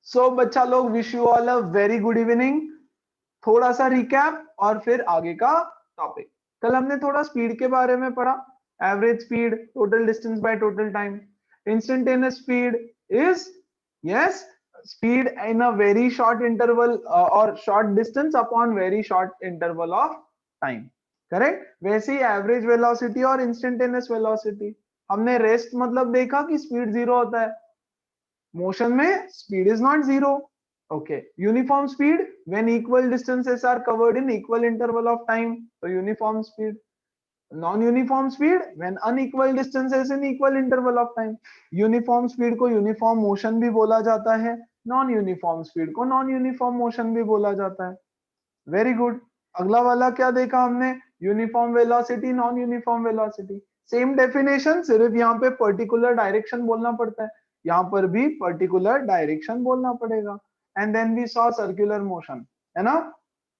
सो बच्चा लोग, wish you all a very good evening. थोड़ा सा रिकैप और फिर आगे का टॉपिक। कल हमने थोड़ा स्पीड के बारे में पढ़ा। Average speed, total distance by total time. Instantaneous speed is, yes, speed in a very short interval और short distance upon very short interval of time. Correct. वैसे ही एवरेज वेलोसिटी और इंस्टेंटेनियस वेलोसिटी। हमने rest मतलब देखा कि speed zero होता है, मोशन में speed is not zero. Okay, uniform speed when equal distances are covered in equal interval of time, तो uniform speed. Non uniform speed when unequal distances in equal interval of time. Uniform speed को uniform motion भी बोला जाता है, non uniform speed को non uniform motion भी बोला जाता है। Very good. अगला वाला क्या देखा हमने? Uniform velocity, non uniform velocity. Same definition, सिर्फ यहाँ पे पर्टिकुलर डायरेक्शन बोलना पड़ता है, यहाँ पर भी पर्टिकुलर डायरेक्शन बोलना पड़ेगा। And then we saw circular motion, है ना,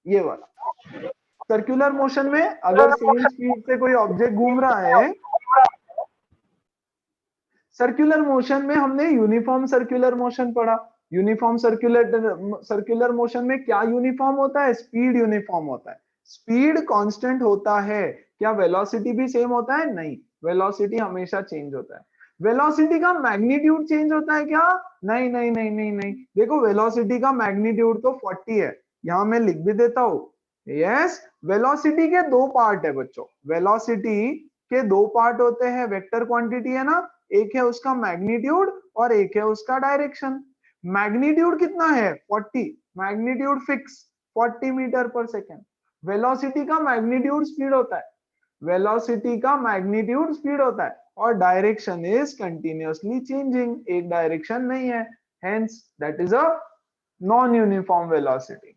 ये वाला। सर्कुलर मोशन में अगर सेम स्पीड से कोई ऑब्जेक्ट घूम रहा है, सर्कुलर मोशन में हमने यूनिफॉर्म सर्कुलर मोशन पढ़ा। यूनिफॉर्म सर्कुलर मोशन में क्या यूनिफॉर्म होता है? स्पीड यूनिफॉर्म होता है, स्पीड कांस्टेंट होता है। क्या वेलोसिटी भी सेम होता है? नहीं, वेलोसिटी हमेशा चेंज होता है। वेलोसिटी का मैग्नीट्यूड चेंज होता है क्या? नहीं नहीं नहीं नहीं नहीं। देखो, वेलोसिटी का मैग्नीट्यूड तो 40 है, यहां मैं लिख भी देता हूं। यस, वेलोसिटी के दो पार्ट है बच्चों, वेलोसिटी के दो पार्ट होते हैं। वेक्टर क्वांटिटी है ना, एक है उसका मैग्नीट्यूड और एक है उसका डायरेक्शन। मैग्नीट्यूड कितना है? 40, magnitude fix 40 metre per second. Velocity का मैग्नीट्यूड स्पीड होता है, वेलोसिटी का मैग्नीट्यूड स्पीड होता है, और डायरेक्शन इज कंटिन्यूअसली चेंजिंग, एक डायरेक्शन नहीं है, hence that is a non uniform velocity.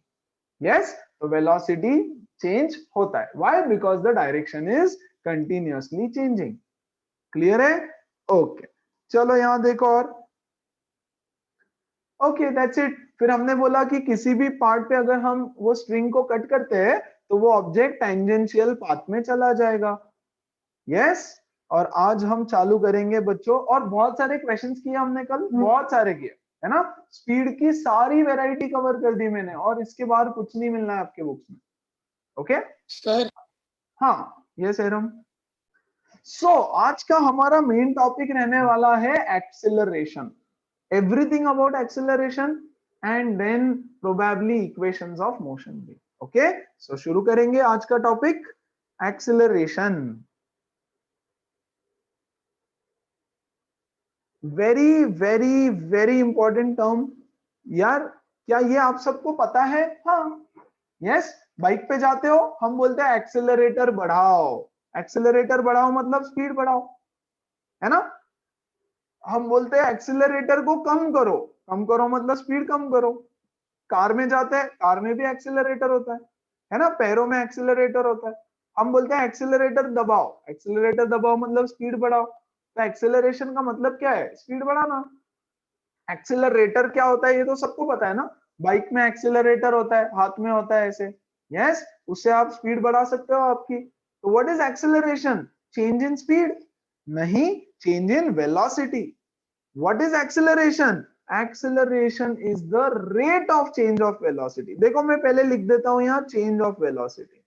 Yes, तो वेलोसिटी चेंज होता है, why? Because the direction is continuously changing. Clear है? ओके, चलो यहां देखो और। Okay, that's it. फिर हमने बोला कि किसी भी पार्ट पे अगर हम वो स्ट्रिंग को कट करते हैं तो वो ऑब्जेक्ट टेंजेंशियल पाथ में चला जाएगा। यस, और आज हम चालू करेंगे बच्चों, और बहुत सारे क्वेश्चंस किए हमने कल, बहुत सारे किए, है ना। स्पीड की सारी वैरायटी कवर कर दी मैंने, और इसके बाद कुछ नहीं मिलना है आपके बुक्स में। Okay sir. हाँ, ये सेरम। सो आज का हमारा मेन टॉपिक रहने वाला है acceleration, everything about acceleration, and then probably equations of motion भी। ओके, सो शुरू करेंगे आज का topic, acceleration. Very very very important term यार। क्या ये आप सबको पता है? हाँ, यस। बाइक पे जाते हो, हम बोलते हैं एक्सेलरेटर बढ़ाओ, एक्सेलरेटर बढ़ाओ मतलब स्पीड बढ़ाओ, है ना। हम बोलते हैं एक्सेलरेटर को कम करो, कम करो मतलब स्पीड कम करो। कार में जाते हैं, कार में भी एक्सेलरेटर होता है ना, पैरों में एक्सेलरेटर होता है। हम बोलते हैं एक्सेलरेटर दबाओ, एक्सेलरेटर दबाओ मतलब स्पीड बढ़ाओ। तो एक्सेलरेशन का मतलब क्या है? स्पीड बढ़ाना। एक्सेलरेटर क्या होता है ये तो सबको पता है ना, बाइक में एक्सेलरेटर होता है, हाथ में होता है ऐसे। यस, उससे आप स्पीड बढ़ा सकते हो आपकी। तो what is acceleration? Change in speed? नहीं, change in velocity. What is acceleration? Acceleration is the rate of change of velocity. देखो मैं पहले लिख देता हूं यहां, change of velocity,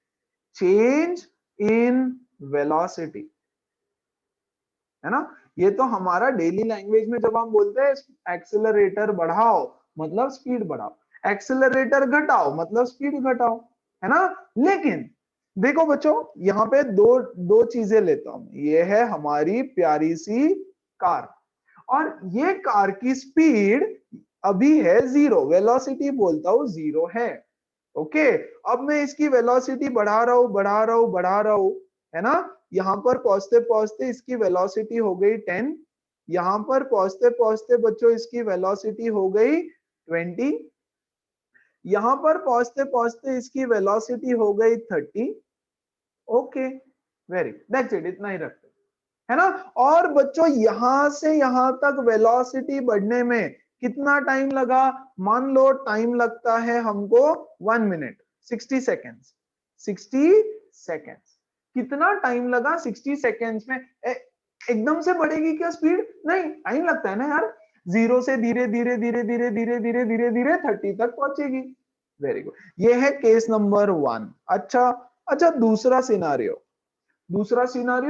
change in velocity, है ना। ये तो हमारा डेली लैंग्वेज में जब हम बोलते हैं एक्सेलरेटर बढ़ाओ मतलब स्पीड बढ़ाओ, एक्सेलरेटर घटाओ मतलब स्पीड घटाओ, है ना। लेकिन देखो बच्चों, यहाँ पे दो दो चीजें लेता हूं। ये है हमारी प्यारी सी कार, और ये कार की स्पीड अभी है जीरो, वेलोसिटी बोलता हूं जीरो है। ओके, अब मैं इसकी वेलोसिटी बढ़ा रहा हूं, बढ़ा रहा हूं, बढ़ा रहा हूं, है ना। यहां पर पहुंचते पहुंचते इसकी वेलोसिटी हो गई 10, यहां पर पहुंचते पहुंचते बच्चों इसकी वेलोसिटी हो गई 20, यहां पर पहुंचते पहुंचते इसकी वेलोसिटी हो गई 30। ओके, वेरी, दैट्स इट, इतना ही रखते, है ना। और बच्चों यहां से यहां तक वेलोसिटी बढ़ने में कितना टाइम लगा? मान लो टाइम लगता है हमको 1 मिनट 60 सेकेंड्स, 60 सेकेंड्स। कितना टाइम लगा 60 सेकेंड्स में? एकदम से बढ़ेगी क्या स्पीड? नहीं, टाइम लगता है ना यार। जीरो से धीरे धीरे धीरे धीरे धीरे धीरे धीरे धीरे 30 तक पहुंचेगी। वेरी गुड, ये है केस नंबर 1। अच्छा दूसरा सिनारियो,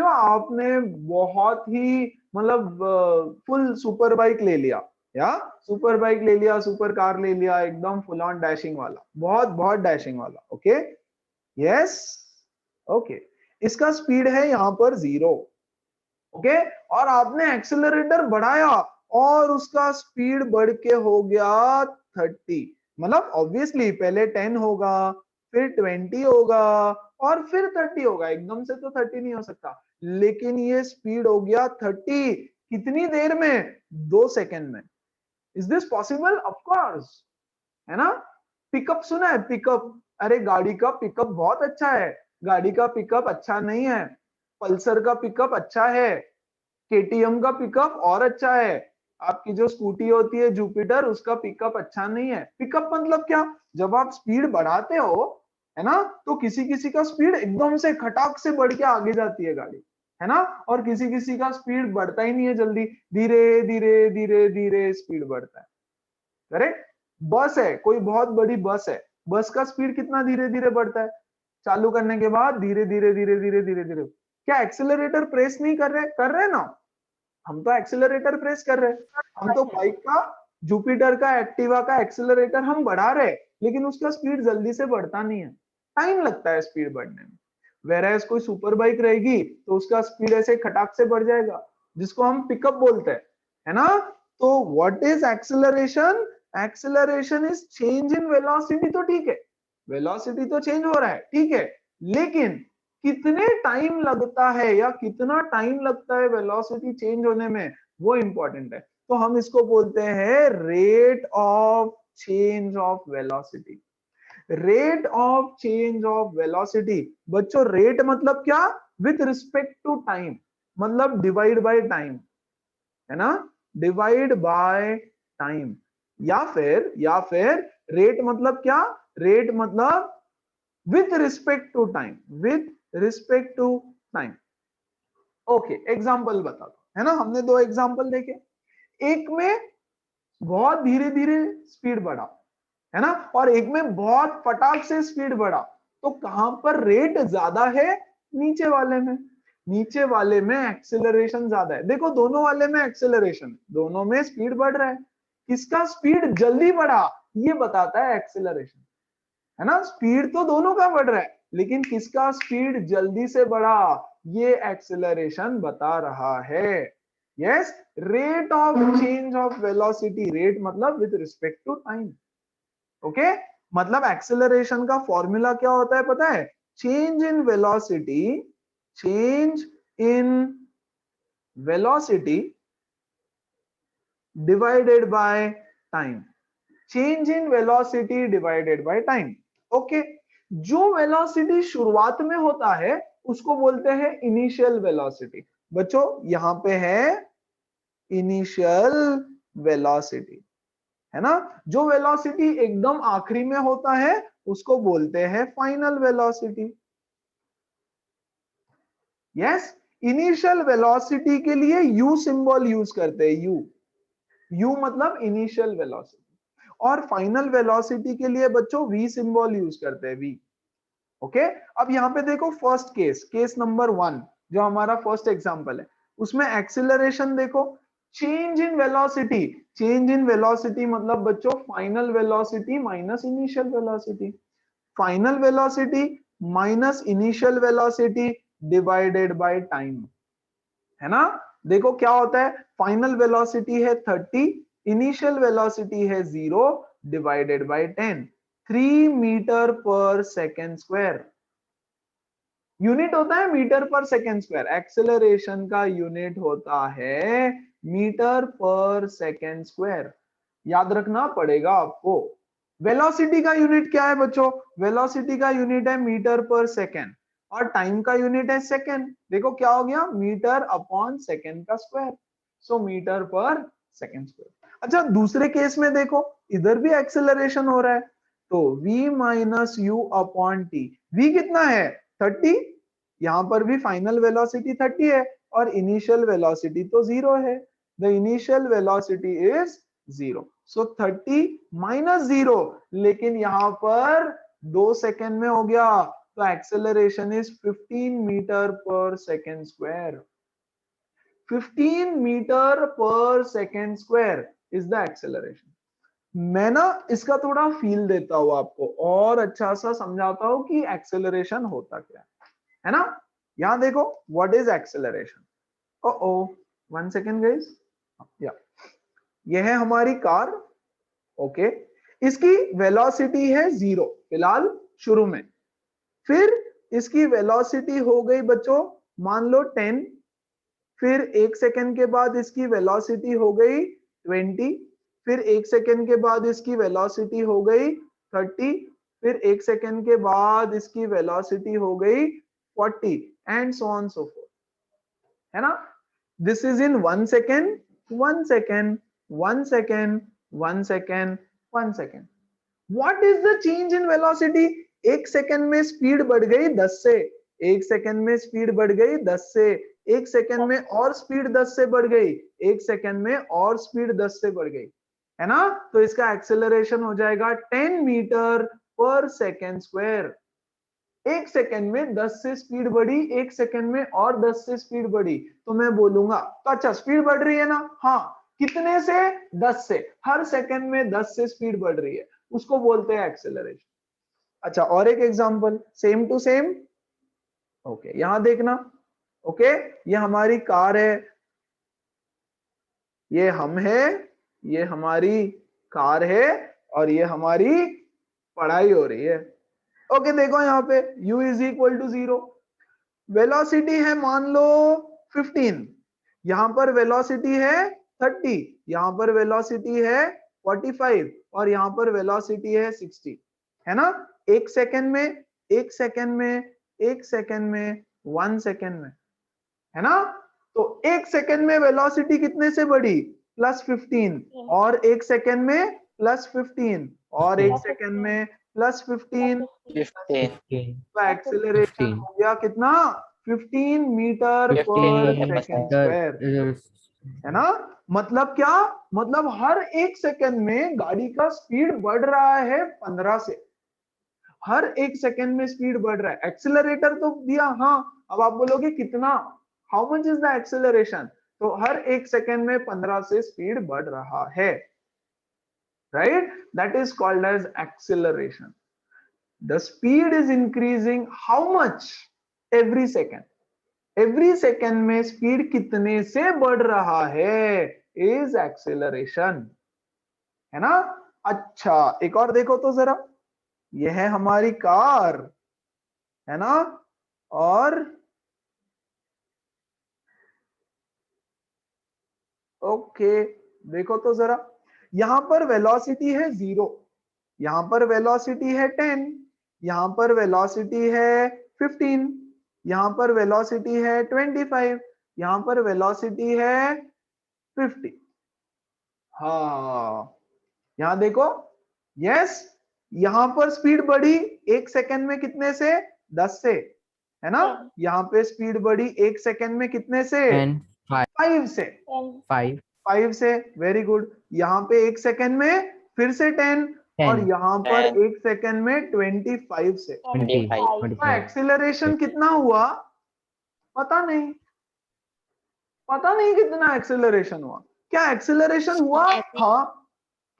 आपने बहुत ही मतलब फुल सुपर बाइक ले लिया, या सुपर बाइक ले लिया, सुपर कार ले लिया, एकदम फुल ऑन डैशिंग वाला, बहुत बहुत डैशिंग वाला। ओके, यस, ओके, इसका स्पीड है यहां पर 0। ओके, और आपने एक्सेलरेटर बढ़ाया और उसका स्पीड बढ़ के हो गया 30। मतलब ऑब्वियसली पहले 10 होगा, फिर 20 होगा, और फिर 30 होगा। एकदम से तो 30 नहीं हो सकता, लेकिन ये स्पीड हो गया 30 कितनी देर में? 2 सेकंड में। Is this possible? Of course, है ना। पिकअप सुना है? पिकअप, अरे गाड़ी का पिकअप बहुत अच्छा है, गाड़ी का पिकअप अच्छा नहीं है। पल्सर का पिकअप अच्छा है, केटीएम का पिकअप और अच्छा है। आपकी जो स्कूटी होती है जुपिटर, उसका पिकअप अच्छा नहीं है। पिकअप मतलब क्या? जब आप स्पीड बढ़ाते हो, है ना, तो किसी किसी का स्पीड एकदम से खटाक से बढ़ के आगे जाती है गाड़ी, है ना, और किसी किसी का स्पीड बढ़ता ही नहीं है जल्दी, धीरे धीरे धीरे धीरे स्पीड बढ़ता है। करेक्ट। बस है, कोई बहुत बड़ी बस है, बस का स्पीड कितना धीरे धीरे बढ़ता है? चालू करने के बाद धीरे धीरे धीरे धीरे धीरे धीरे। क्या एक्सेलरेटर प्रेस नहीं कर रहे? कर रहे ना, हम तो एक्सेलरेटर प्रेस कर रहे हैं। हम तो बाइक का, जुपिटर का, एक्टिवा का एक्सेलरेटर हम बढ़ा रहे हैं, लेकिन उसका स्पीड जल्दी से बढ़ता नहीं है, टाइम लगता है स्पीड बढ़ने में। वेरएज कोई सुपर बाइक रहेगी तो उसका स्पीड ऐसे खटाक से बढ़ जाएगा, जिसको हम पिकअप बोलते हैं, है ना। तो what is acceleration? Acceleration is change in velocity. तो ठीक है, वेलोसिटी तो चेंज हो रहा है, ठीक है, लेकिन कितने टाइम लगता है, या कितना टाइम लगता है वेलोसिटी चेंज होने में, वो इंपॉर्टेंट है। तो हम इसको बोलते हैं rate of change of velocity. Rate of change of velocity. बच्चों रेट मतलब क्या? विथ रिस्पेक्ट टू टाइम, मतलब डिवाइड बाय टाइम, है ना, डिवाइड बाय टाइम। या फिर रेट मतलब क्या? रेट मतलब with respect to time, with respect to time. Okay, example बता दो, है ना। हमने 2 एग्जांपल देखे, एक में बहुत धीरे धीरे स्पीड बढ़ा, है ना, और एक में बहुत फटाक से स्पीड बढ़ा। तो कहां पर रेट ज्यादा है? नीचे वाले में। नीचे वाले में एक्सेलरेशन ज्यादा है। देखो दोनों वाले में एक्सेलरेशन, दोनों में स्पीड बढ़ रहा है। किसका स्पीड जल्दी बढ़ा, ये बताता है एक्सेलरेशन, है ना। स्पीड तो दोनों का बढ़ रहा है, लेकिन किसका स्पीड जल्दी से बढ़ा, ये एक्सेलरेशन बता रहा है। Yes, rate of change of velocity. Rate मतलब with respect to time. Okay, मतलब एक्सेलरेशन का फॉर्मूला क्या होता है पता है? Change in velocity, change in velocity divided by time. Change in velocity divided by time. Okay, जो वेलोसिटी शुरुआत में होता है उसको बोलते हैं इनिशियल वेलोसिटी। बच्चों यहां पे है इनिशियल वेलोसिटी, है ना। जो वेलोसिटी एकदम आखिरी में होता है उसको बोलते हैं final velocity. Yes, initial velocity के लिए यू सिंबल यूज करते हैं, यू मतलब इनिशियल वेलोसिटी, और फाइनल वेलोसिटी के लिए बच्चों वी सिंबल यूज करते हैं, वी। ओके, अब यहां पे देखो फर्स्ट केस, केस नंबर 1 जो हमारा फर्स्ट एग्जांपल है, उसमें एक्सीलरेशन देखो, change in velocity. Change in velocity मतलब बच्चों final velocity minus initial velocity, final velocity minus initial velocity divided by time, है ना। देखो क्या होता है, फाइनल वेलोसिटी है 30, इनिशियल वेलोसिटी है 0, divided by 10, 3 metre per second square. Unit होता है metre per second square, acceleration का यूनिट होता है मीटर पर सेकेंड स्क्वायर, याद रखना पड़ेगा आपको। वेलोसिटी का यूनिट क्या है बच्चों? वेलोसिटी का यूनिट है मीटर पर सेकेंड, और टाइम का यूनिट है सेकेंड। देखो क्या हो गया, मीटर अपॉन सेकेंड का स्क्वायर, सो मीटर पर सेकेंड स्क्वायर। अच्छा दूसरे केस में देखो, इधर भी एक्सेलरेशन हो रहा है, तो v minus u upon T. v कितना है? 30, यहां पर भी फाइनल वेलोसिटी 30 है और इनिशियल वेलोसिटी तो 0 है, the initial velocity is 0. So 30 minus 0, लेकिन यहाँ पर 2 सेकेंड में हो गया, तो acceleration is 15 metre per second square. 15 metre per second square is the acceleration. मैं ना इसका थोड़ा फील देता हूं आपको और अच्छा सा समझाता हूं कि एक्सेलरेशन होता क्या है ना. यहां देखो, what is acceleration. Oh 1 second guys. या ये है हमारी कार. ओके, इसकी वेलोसिटी है 0 फिलहाल शुरू में. फिर इसकी वेलोसिटी हो गई बच्चों मान लो 10. फिर 1 सेकेंड के बाद इसकी वेलोसिटी हो गई 20. फिर 1 सेकेंड के बाद इसकी वेलोसिटी हो गई 30. फिर 1 सेकेंड के बाद इसकी वेलोसिटी हो गई 40 and so on so fourth, है ना. This is in 1 second, 1 second, 1 second, 1 second, 1 second. What is the change in velocity. 1 second में स्पीड बढ़ गई 10 से, 1 सेकेंड में स्पीड बढ़ गई 10 से, 1 सेकेंड में और स्पीड 10 से बढ़ गई, 1 सेकेंड में और स्पीड 10 से बढ़ गई, है ना. तो इसका एक्सेलरेशन हो जाएगा 10 metre per second square. 1 second में 10 से स्पीड बढ़ी, 1 सेकेंड में और 10 से स्पीड बढ़ी, तो मैं बोलूंगा तो अच्छा स्पीड बढ़ रही है ना. हाँ, कितने से. 10 से. हर सेकेंड में 10 से स्पीड बढ़ रही है, उसको बोलते हैं एक्सेलरेशन. अच्छा, और एक example same to same. Okay, यहां देखना. ओके, ये हमारी कार है, ये हम है, ये हमारी कार है, और ये हमारी पढ़ाई हो रही है. ओके, देखो यहाँ पे u is equal to 0. Velocity है मान लो 15, यहां पर वेलोसिटी है 30, यहां पर वेलोसिटी है 45, और यहां पर वेलोसिटी है 60, है ना. 1 सेकेंड में, 1 सेकेंड में, 1 सेकेंड में, 1 सेकेंड में, है ना. तो 1 सेकेंड में वेलोसिटी कितने से बढ़ी. +15, और 1 सेकेंड में +15, और 1 सेकेंड में +15. 15. तो एक्सेलरेशन हो गया कितना. 15 मीटर पर सेकेंड स्क्वायर, है ना. मतलब क्या, मतलब हर 1 सेकेंड में गाड़ी का स्पीड बढ़ रहा है 15 से. हर 1 सेकेंड में स्पीड बढ़ रहा है. एक्सेलरेटर तो दिया, हाँ. अब आप बोलोगे कितना, how much is the acceleration. तो हर 1 सेकेंड में 15 से स्पीड बढ़ रहा है, right. That is called as acceleration. The speed is increasing how much every second. Every second में स्पीड कितने से बढ़ रहा है is acceleration, है ना. अच्छा, एक और देखो तो जरा. यह है हमारी कार, है ना. और ओके, देखो तो जरा. यहां पर वेलोसिटी है 0, यहां पर वेलोसिटी है 10, यहां पर वेलोसिटी है 15, यहां पर वेलोसिटी है 25, यहां पर वेलोसिटी है 50. हाँ, यहां देखो. यस, यहां पर स्पीड बढ़ी 1 सेकेंड में कितने से. 10 से, है ना. यहां पे स्पीड बढ़ी 1 सेकेंड में कितने से. 5 से. 5 से, वेरी गुड. यहाँ पे 1 सेकेंड में फिर से 10, और यहाँ पर 1 सेकेंड में 25 से. 25. एक्सीलरेशन कितना हुआ पता नहीं. पता नहीं कितना एक्सीलरेशन हुआ. क्या एक्सीलरेशन हुआ. हाँ,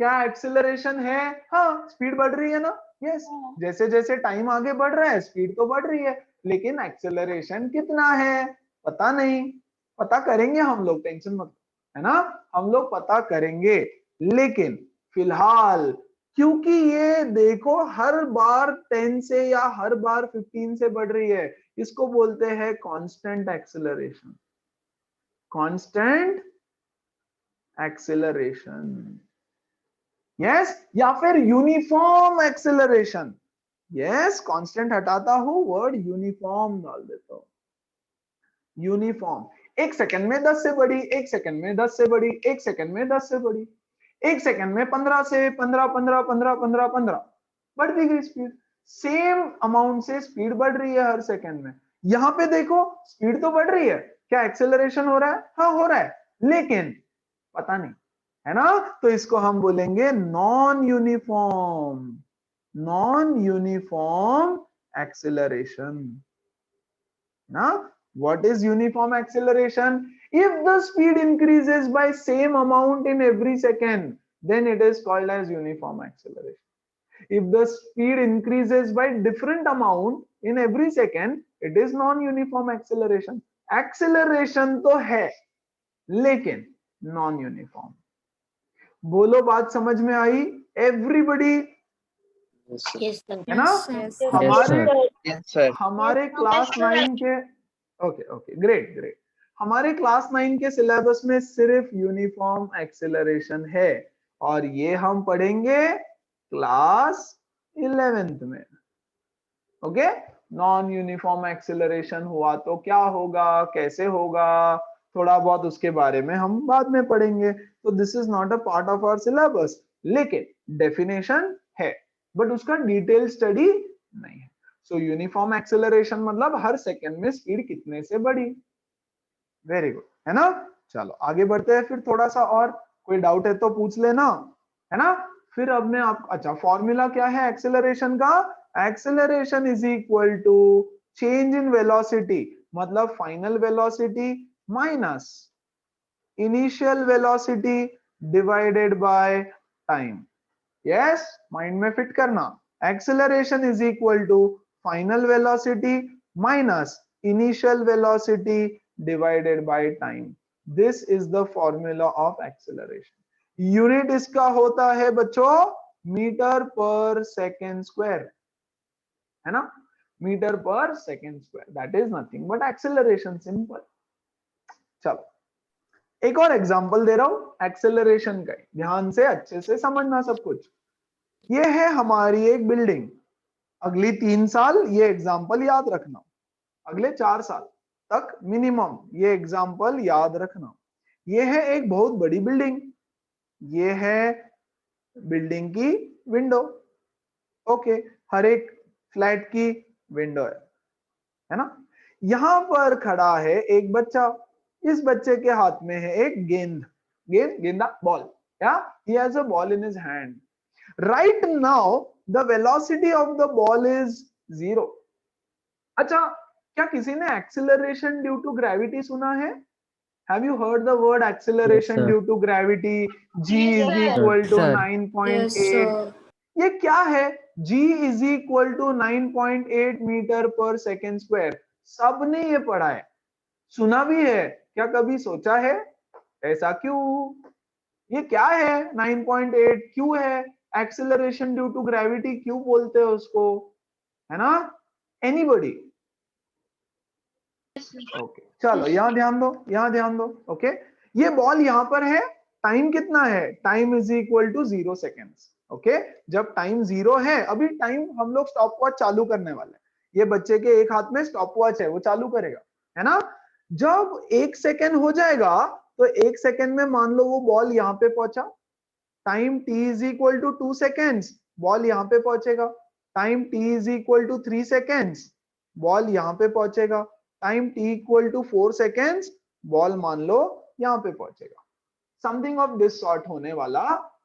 क्या एक्सीलरेशन है. हाँ, स्पीड बढ़ रही है ना. यस, जैसे जैसे टाइम आगे बढ़ रहा है स्पीड तो बढ़ रही है, लेकिन एक्सीलरेशन कितना है पता नहीं. पता करेंगे हम लोग, टेंशन मत, है ना. हम लोग पता करेंगे, लेकिन फिलहाल क्योंकि ये देखो हर बार 10 से या हर बार 15 से बढ़ रही है, इसको बोलते हैं constant acceleration. Constant acceleration, yes, या फिर यूनिफॉर्म एक्सीलरेशन. यस, कांस्टेंट हटाता हूं, वर्ड यूनिफॉर्म डाल देता हूं. यूनिफॉर्म. 1 सेकंड में 10 से बढ़ी, 1 सेकंड में 10 से बढ़ी, 1 सेकंड में 10 से बढ़ी, 1 सेकंड में 15 से, 15 15 15 15 15 बढ़ती गई स्पीड. सेम अमाउंट से स्पीड बढ़ रही है हर सेकंड में. यहां पे देखो स्पीड तो बढ़ रही है, क्या एक्सेलरेशन हो रहा है. हाँ, हो रहा है, लेकिन पता नहीं, है ना? तो इसको हम बोलेंगे non uniform, non uniform acceleration ना. What is uniform acceleration? If the speed increases by same amount in every second, then it is called as uniform acceleration. If the speed increases by different amount in every second, it is non-uniform acceleration. Acceleration तो है, लेकिन non-uniform. बोलो बात समझ में आई? Everybody, है ना? हमारे क्लास 9 के, ओके ग्रेट ग्रेट, हमारे क्लास 9 के सिलेबस में सिर्फ यूनिफॉर्म एक्सेलरेशन है, और ये हम पढ़ेंगे क्लास 11th में. ओके, नॉन यूनिफॉर्म एक्सेलरेशन हुआ तो क्या होगा, कैसे होगा, थोड़ा बहुत उसके बारे में हम बाद में पढ़ेंगे. तो this is not a part of our syllabus, लेकिन डेफिनेशन है, बट उसका डिटेल स्टडी नहीं है. सो यूनिफॉर्म एक्सेलरेशन मतलब हर सेकंड में स्पीड कितने से बढ़ी. वेरी गुड, है ना? चलो आगे बढ़ते हैं फिर थोड़ा सा, और कोई डाउट है तो पूछ लेना, है ना? फिर अब मैं आप, अच्छा फॉर्मूला क्या है एक्सेलरेशन का? Acceleration is equal to change in velocity, मतलब final velocity minus initial velocity divided by time. Yes, mind में फिट करना. Acceleration is equal to final velocity minus initial velocity divided by time. This is the formula of acceleration. Unit इसका होता है बच्चों metre per second square, है ना? Metre per second square, that is nothing but acceleration. Simple. चलो एक और example दे रहा हूं एक्सेलरेशन का, ध्यान से अच्छे से समझना सब कुछ. ये है हमारी एक बिल्डिंग. अगली 3 साल ये एग्जांपल याद रखना, अगले 4 साल तक मिनिमम ये एग्जांपल याद रखना. ये है एक बहुत बड़ी बिल्डिंग, ये है बिल्डिंग की विंडो. ओके, हर एक फ्लैट की विंडो है ना? यहां पर खड़ा है एक बच्चा. इस बच्चे के हाथ में है एक गेंदा बॉल, या he has a ball in his hand. Right now the velocity of the ball is 0. अच्छा, क्या किसी ने एक्सेलरेशन ड्यू टू ग्रेविटी सुना है? Have you heard the word acceleration Yes, due to gravity? G is equal to 9.8. ये क्या है? G is equal to 9.8 metre per second square. सबने ये पढ़ा है, सुना भी है, क्या कभी सोचा है ऐसा क्यों? ये क्या है 9.8? क्यों है एक्सेलरेशन ड्यू टू ग्रेविटी, क्यों बोलते हैं उसको, है ना? एनीबॉडी? ओके, चलो यहां ध्यान दो, यहां ध्यान दो. ओके, ये बॉल यहां पर है, टाइम कितना है? Time is equal to 0 seconds. Okay, जब टाइम 0 है, अभी टाइम हम लोग स्टॉप वॉच चालू करने वाले हैं. ये बच्चे के एक हाथ में स्टॉप वॉच है, वो चालू करेगा, है ना? जब 1 सेकेंड हो जाएगा, तो 1 सेकेंड में मान लो वो बॉल यहाँ पे पहुंचा. Time t is equal to 2 seconds, ball यहाँ पे पहुंचेगा. Time t is equal to 3 seconds, ball यहाँ पे पहुंचेगा. Time t equal to 4 seconds, ball मान लो यहाँ पे पहुंचेगा. समथिंग ऑफ दिस सॉर्ट होने वाला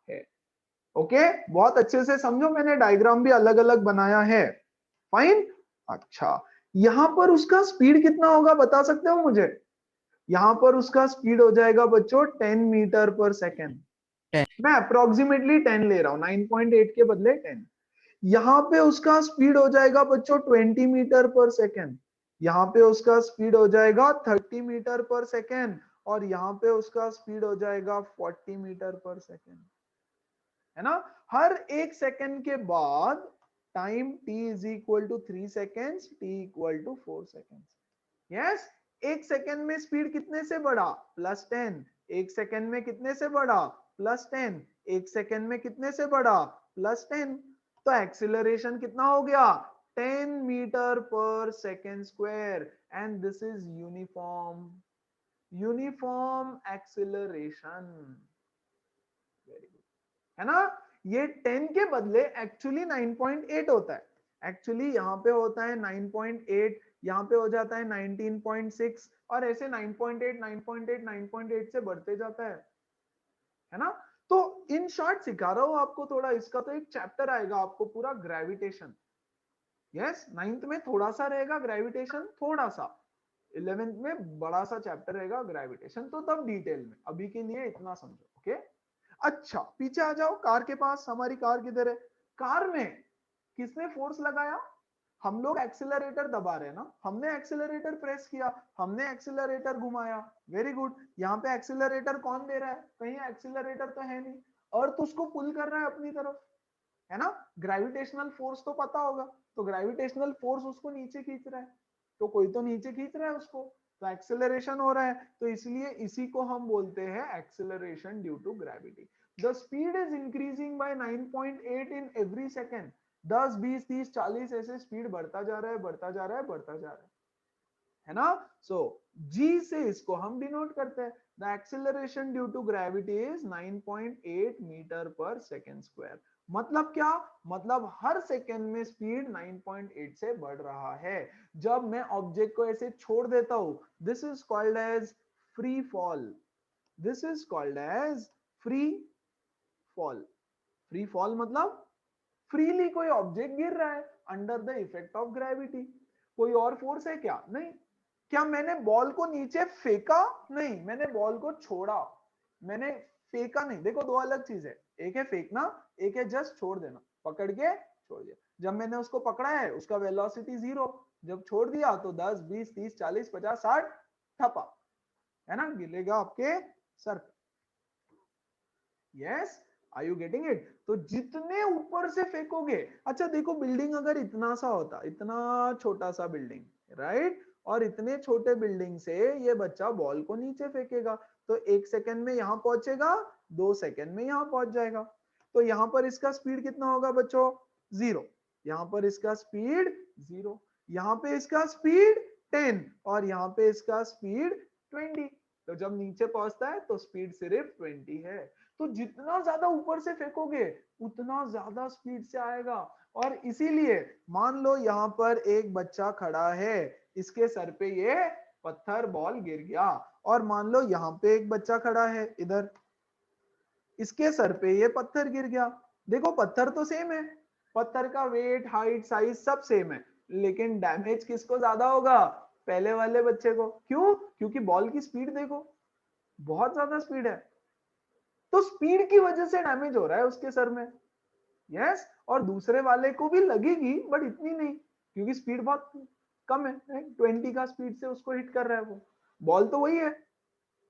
है. ओके, बहुत अच्छे से समझो, मैंने डायग्राम भी अलग अलग बनाया है. फाइन. अच्छा, यहां पर उसका स्पीड कितना होगा बता सकते हो मुझे? यहां पर उसका स्पीड हो जाएगा बच्चों 10 मीटर पर सेकेंड. मैं अप्रोक्सीमेटली 10 ले रहा हूं, 9.8 के बदले 10. यहां पे उसका स्पीड हो जाएगा बच्चों 20 मीटर पर सेकेंड. यहाँ पे उसका स्पीड हो जाएगा 30 मीटर पर सेकेंड, और यहाँ पे उसका स्पीड हो जाएगा 40 मीटर पर सेकेंड, है ना? हर एक सेकेंड के बाद time t is equal to 3 seconds, t equal to 4 seconds. Yes, एक सेकेंड में स्पीड कितने से बढ़ा? +10. एक सेकेंड में कितने से बढ़ा? +10. एक सेकेंड में कितने से बढ़ा? +10. तो एक्सीलरेशन कितना हो गया? 10 metre per second square. And this is uniform acceleration. Very good, है ना? ये 10 के बदले एक्चुअली 9.8 होता है. एक्चुअली यहाँ पे होता है 9.8, यहाँ पे हो जाता है 19.6, और ऐसे 9.8 9.8 9.8 से बढ़ते जाता है. है ना। तो इन शॉर्ट सिखा रहा हूं आपको थोड़ा, इसका तो एक चैप्टर आएगा आपको पूरा ग्रेविटेशन। यस, 9th में थोड़ा सा रहेगा ग्रेविटेशन, थोड़ा सा 11th में बड़ा सा चैप्टर रहेगा ग्रेविटेशन, तो तब डिटेल में, अभी के लिए इतना समझो। ओके, अच्छा पीछे आ जाओ, कार के पास। हमारी कार किधर है? कार में किसने फोर्स लगाया? हम लोग एक्सेलरेटर दबा रहे हैं ना, हमने एक्सेलरेटर प्रेस किया, हमने एक्सेलरेटर घुमाया। Very good. यहाँ पे एक्सेलरेटर कौन दे रहा है? कहीं एक्सेलरेटर तो है नहीं, अर्थ उसको पुल कर रहा है अपनी तरफ, है ना। ग्रेविटेशनल फोर्स तो पता होगा, तो ग्रेविटेशनल फोर्स उसको नीचे खींच रहा है, तो कोई तो नीचे खींच रहा है उसको, तो एक्सेलरेशन हो रहा है। तो इसलिए इसी को हम बोलते हैं acceleration due to gravity. The speed is increasing by 9.8 in every second. 10, 20, 30, 40 ऐसे स्पीड बढ़ता जा रहा है, बढ़ता जा रहा है, बढ़ता जा रहा है ना। सो जी से इसको हम डिनोट करते हैं। The acceleration due to gravity is 9.8 metre per second square. मतलब क्या? मतलब हर सेकेंड में स्पीड 9.8 से बढ़ रहा है। जब मैं ऑब्जेक्ट को ऐसे छोड़ देता हूं, this is called as free fall. This is called as free fall. Free fall मतलब फ्रीली कोई ऑब्जेक्ट गिर रहा है under the effect of gravity. कोई और फोर्स है क्या? नहीं। क्या मैंने बॉल को नीचे फेंका? नहीं, मैंने बॉल को छोड़ा, मैंने फेंका नहीं। देखो दो अलग चीज है, एक है फेंकना, एक है जस्ट छोड़ देना, पकड़ के छोड़ दिया। जब मैंने उसको पकड़ा है उसका वेलोसिटी 0, जब छोड़ दिया तो 10, 20, 30, 40, 50, 60 ठपा, है ना, गिरेगा आपके सर पे। Yes, are you getting it? तो जितने ऊपर से फेंकोगे, अच्छा देखो बिल्डिंग अगर इतना सा होता, इतना छोटा सा बिल्डिंग, राइट, और इतने छोटे बिल्डिंग से ये बच्चा बॉल को नीचे फेंकेगा, तो 1 सेकंड में यहां पहुंचेगा, 2 सेकंड में यहां पहुंच जाएगा। तो यहां पर इसका स्पीड कितना होगा बच्चों? 0। यहां पर इसका स्पीड 0, यहां पे इसका स्पीड 10, और यहां पे इसका स्पीड 20। तो जब नीचे पहुंचता है तो स्पीड सिर्फ 20 है। तो जितना ज्यादा ऊपर से फेंकोगे उतना ज्यादा स्पीड से आएगा। और इसीलिए मान लो यहाँ पर एक बच्चा खड़ा है, इसके सर पे ये पत्थर बॉल गिर गया, और मान लो यहाँ पे एक बच्चा खड़ा है इधर, इसके सर पे ये पत्थर गिर गया। देखो पत्थर तो सेम है, पत्थर का वेट, हाइट, साइज सब सेम है, लेकिन डैमेज किसको ज्यादा होगा? पहले वाले बच्चे को। क्यों? क्योंकि बॉल की स्पीड देखो, बहुत ज्यादा स्पीड है, तो स्पीड की वजह से डैमेज हो रहा है उसके सर में। यस, और दूसरे वाले को भी लगेगी बट इतनी नहीं, क्योंकि स्पीड बहुत कम है, 20 का स्पीड से उसको हिट कर रहा है वो, बॉल तो वही है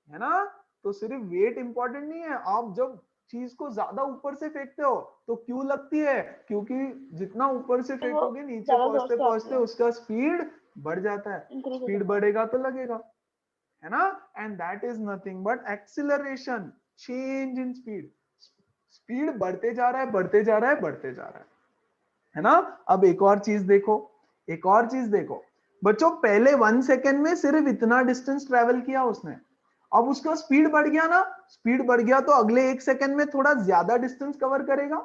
ना। तो सिर्फ वेट इंपॉर्टेंट नहीं है। आप जब चीज को ज्यादा ऊपर से फेंकते हो तो क्यों लगती है? क्योंकि जितना ऊपर से फेंकोगे नीचे पहुंचते पहुंचते उसका स्पीड बढ़ जाता है, स्पीड बढ़ेगा तो लगेगा, है ना। And that is nothing but acceleration, change in speed. Speed बढ़ते जा रहा है, बढ़ते जा रहा है, बढ़ते जा रहा है ना। अब एक और चीज देखो, एक और चीज देखो बच्चों, पहले 1 सेकेंड में सिर्फ इतना डिस्टेंस ट्रेवल किया उसने, अब उसका स्पीड बढ़ गया ना, स्पीड बढ़ गया तो अगले 1 सेकेंड में थोड़ा ज्यादा डिस्टेंस कवर करेगा,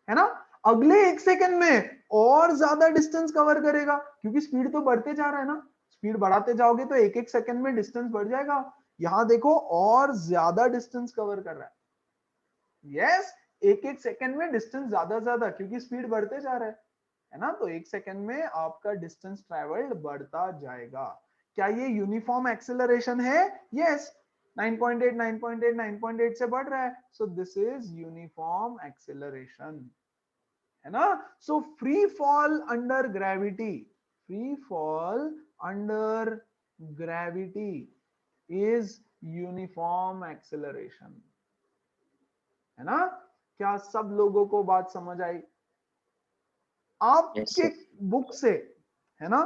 है ना। अगले 1 सेकेंड में और ज्यादा डिस्टेंस कवर करेगा, क्योंकि स्पीड तो बढ़ते जा रहा है ना। स्पीड बढ़ाते जाओगे तो एक एक सेकेंड में डिस्टेंस बढ़ जाएगा। यहां देखो और ज्यादा डिस्टेंस कवर कर रहा है। यस, एक एक सेकेंड में डिस्टेंस ज्यादा, क्योंकि स्पीड बढ़ते जा रहा है ना। तो 1 सेकेंड में आपका डिस्टेंस ट्रेवल्ड बढ़ता जाएगा। क्या ये यूनिफॉर्म एक्सेलरेशन है? यस, 9.8 9.8 9.8 से बढ़ रहा है, सो दिस इज यूनिफॉर्म एक्सेलरेशन, है ना। So free fall under gravity, free fall under gravity is uniform acceleration, है ना। क्या सब लोगों को बात समझ आई? आपके बुक से, है ना,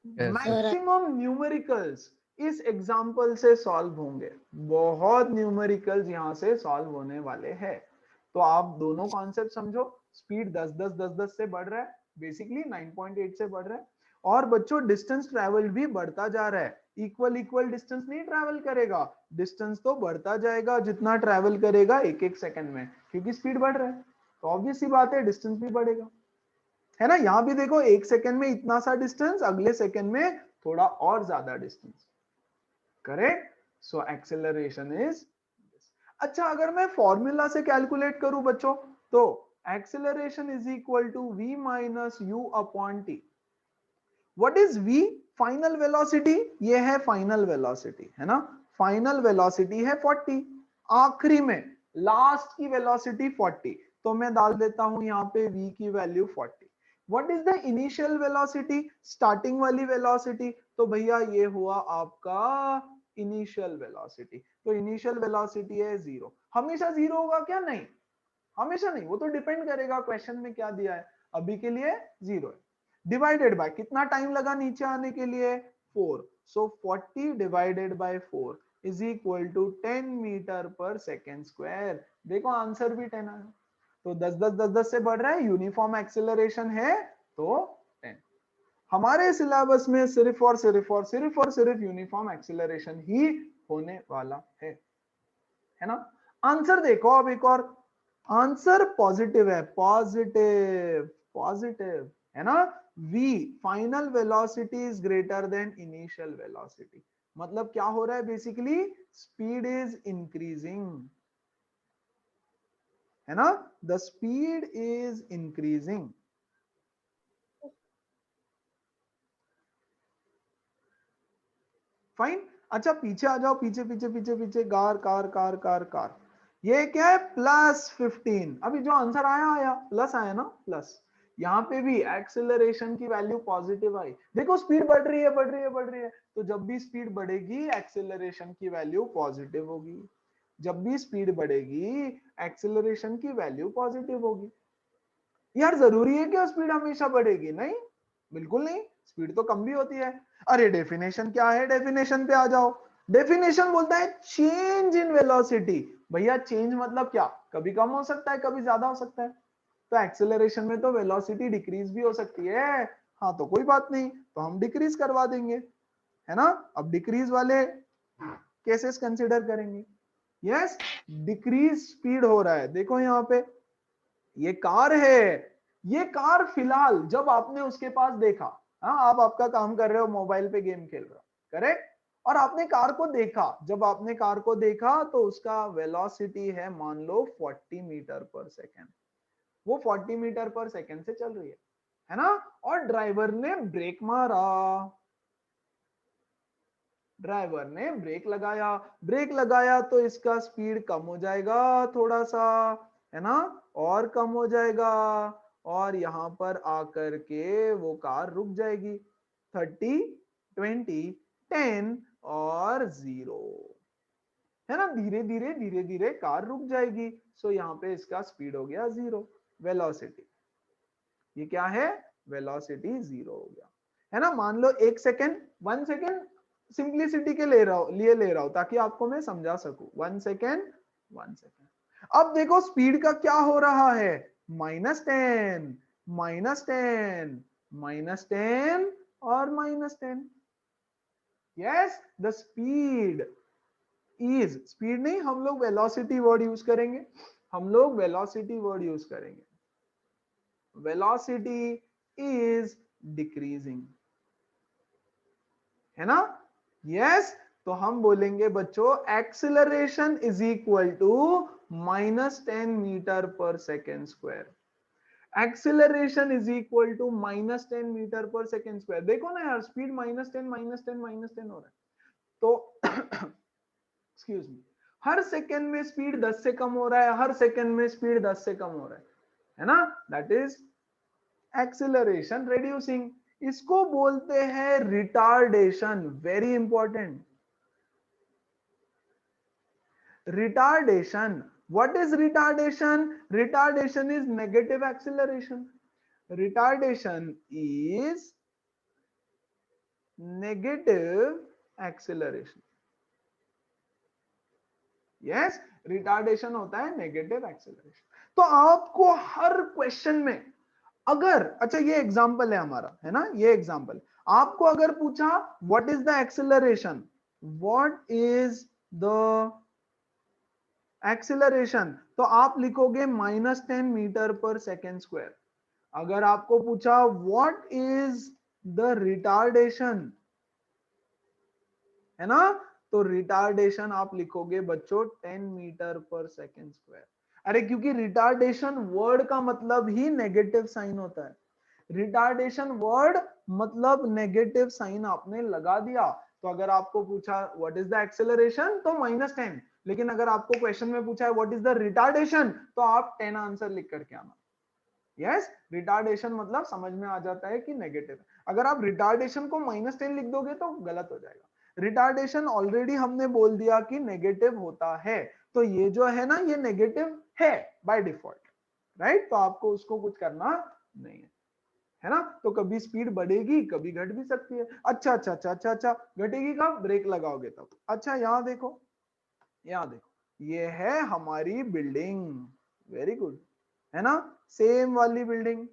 मैक्सिमम न्यूमेरिकल्स इस एग्जाम्पल से सॉल्व होंगे, बहुत न्यूमेरिकल्स यहां से सॉल्व होने वाले हैं। तो आप दोनों कॉन्सेप्ट समझो, स्पीड 10 10 10 10 से बढ़ रहा है, बेसिकली 9.8 से बढ़ रहा है, और बच्चों डिस्टेंस ट्रेवल भी बढ़ता जा रहा है। इक्वल डिस्टेंस नहीं ट्रेवल करेगा, डिस्टेंस तो बढ़ता जाएगा जितना ट्रेवल करेगा एक एक सेकंड में, क्योंकि स्पीड बढ़ रहा है, तो ऑब्वियस सी बात है डिस्टेंस भी बढ़ेगा, है ना। यहां भी देखो 1 सेकंड में इतना सा डिस्टेंस, अगले सेकंड में थोड़ा और ज्यादा distance, correct. So acceleration is, अच्छा अगर मैं फॉर्मूला से कैलकुलेट करूं बच्चों, तो acceleration is equal to v minus u upon t. What is v? Final velocity, ये है फाइनल वेलोसिटी, है ना? फाइनल वेलोसिटी है 40, आखिरी में लास्ट की वेलोसिटी 40, तो मैं डाल देता हूं यहाँ पे v की value 40। What is the initial velocity? Starting वाली वेलोसिटी, तो भैया ये हुआ आपका इनिशियल वेलोसिटी। तो इनिशियल वेलोसिटी है 0। हमेशा 0 होगा क्या? नहीं, हमेशा नहीं, वो तो डिपेंड करेगा क्वेश्चन में क्या दिया है। अभी के लिए 0 है। डिवाइडेड बाय कितना टाइम लगा नीचे आने के लिए? 4। So 40 divided by 4 is equal to 10 metre per second square. देखो आंसर भी 10 आया। तो 10 10 10 10 से बढ़ रहा है, यूनिफॉर्म एक्सेलरेशन है तो 10। हमारे सिलेबस में सिर्फ और सिर्फ और सिर्फ और सिर्फ यूनिफॉर्म एक्सेलरेशन ही होने वाला है ना? आंसर देखो अब एक और, आंसर पॉजिटिव है, पॉजिटिव पॉजिटिव, है ना? v final velocity is greater than initial velocity. मतलब क्या हो रहा है बेसिकली? स्पीड इज इंक्रीजिंग, है ना? The speed is increasing. Fine. अच्छा पीछे आ जाओ, पीछे पीछे पीछे पीछे, car car car car car. ये क्या है? +15। अभी जो आंसर आया आया, प्लस आया ना, प्लस। यहाँ पे भी एक्सेलरेशन की वैल्यू पॉजिटिव आई। देखो स्पीड बढ़ रही है बढ़ रही है बढ़ रही है, तो जब भी स्पीड बढ़ेगी एक्सेलरेशन की वैल्यू पॉजिटिव होगी। जब भी स्पीड बढ़ेगी एक्सेलरेशन की वैल्यू पॉजिटिव होगी। यार जरूरी है कि स्पीड हमेशा बढ़ेगी? नहीं, बिल्कुल नहीं, स्पीड तो कम भी होती है। अरे डेफिनेशन क्या है? डेफिनेशन पे आ जाओ। डेफिनेशन बोलता है चेंज इन वेलोसिटी। भैया चेंज मतलब क्या? कभी कम हो सकता है, कभी ज्यादा हो सकता है। तो एक्सेलरेशन में तो वेलोसिटी डिक्रीज भी हो सकती है। हाँ तो कोई बात नहीं, तो हम डिक्रीज करवा देंगे, है ना? अब डिक्रीज वाले केसेस कंसिडर करेंगे। यस, डिक्रीज स्पीड हो रहा है। देखो यहाँ पे ये कार है, ये कार फिलहाल जब आपने उसके पास देखा, हाँ आप आपका काम कर रहे हो, मोबाइल पे गेम खेल रहे हो, करेक्ट? और आपने कार को देखा, जब आपने कार को देखा तो उसका वेलोसिटी है मान लो 40 मीटर पर सेकेंड। वो 40 मीटर पर सेकेंड से चल रही है ना? और ड्राइवर ने ब्रेक मारा, ड्राइवर ने ब्रेक लगाया, ब्रेक लगाया तो इसका स्पीड कम हो जाएगा थोड़ा सा, है ना? और कम हो जाएगा, और यहां पर आकर के वो कार रुक जाएगी। 30, 20, 10 और 0, है ना? धीरे धीरे धीरे धीरे कार रुक जाएगी। सो यहाँ पे इसका स्पीड हो गया 0, वेलोसिटी। ये क्या है? वेलोसिटी 0 हो गया, है ना? मान लो 1 सेकेंड, 1 सेकेंड सिंप्लिसिटी के लिए ले रहा हूं ताकि आपको मैं समझा सकूं। 1 सेकेंड, 1 सेकेंड। अब देखो स्पीड का क्या हो रहा है? -10, -10, -10 और -10। Yes, the speed is, speed नहीं, हम लोग वेलोसिटी वर्ड यूज करेंगे, हम लोग वेलोसिटी वर्ड यूज करेंगे। वेलोसिटी इज डिक्रीजिंग, है ना? यस, तो हम बोलेंगे बच्चों acceleration is equal to -10 metre per second square. Acceleration is equal to -10 metre per second square. देखो ना यार, स्पीड -10 -10 -10 हो रहा है, तो एक्सक्यूज मी, हर सेकेंड में स्पीड 10 से कम हो रहा है, हर सेकेंड में स्पीड 10 से कम हो रहा है ना? That is acceleration reducing. इसको बोलते हैं retardation. Very important, retardation. What is retardation? Retardation is negative acceleration. Retardation is negative acceleration. Yes, retardation होता है negative acceleration. तो आपको हर क्वेश्चन में अगर, अच्छा ये एग्जांपल है हमारा, है ना? ये एग्जांपल आपको अगर पूछा what is the acceleration, what is the acceleration, तो आप लिखोगे -10 मीटर पर सेकेंड स्क्वायर। अगर आपको पूछा व्हाट इज द रिटार्डेशन, है ना, तो रिटार्डेशन आप लिखोगे बच्चों 10 मीटर पर सेकेंड स्क्वायर। अरे क्योंकि रिटार्डेशन वर्ड का मतलब ही नेगेटिव साइन होता है। रिटार्डेशन वर्ड मतलब नेगेटिव साइन आपने लगा दिया। तो अगर आपको पूछा व्हाट इज द एक्सेलरेशन तो -10, लेकिन अगर आपको क्वेश्चन में पूछा है व्हाट इज द रिटार्डेशन तो आप 10 आंसर लिख करके आना। यस, रिटार्डेशन मतलब समझ में आ जाता है कि नेगेटिव है। अगर आप रिटार्डेशन को -10 लिख दोगे तो गलत हो जाएगा। रिटार्डेशन ऑलरेडी हमने बोल दिया कि नेगेटिव होता है, तो ये जो है ना ये नेगेटिव है बाय डिफॉल्ट, राइट। तो आपको उसको कुछ करना नहीं है ना। तो कभी स्पीड बढ़ेगी कभी घट भी सकती है। अच्छा अच्छा अच्छा अच्छा अच्छा, घटेगी कब? ब्रेक लगाओगे तब। अच्छा यहाँ देखो, यहाँ देखो, ये है हमारी बिल्डिंग, वेरी गुड, है ना, सेम वाली बिल्डिंग।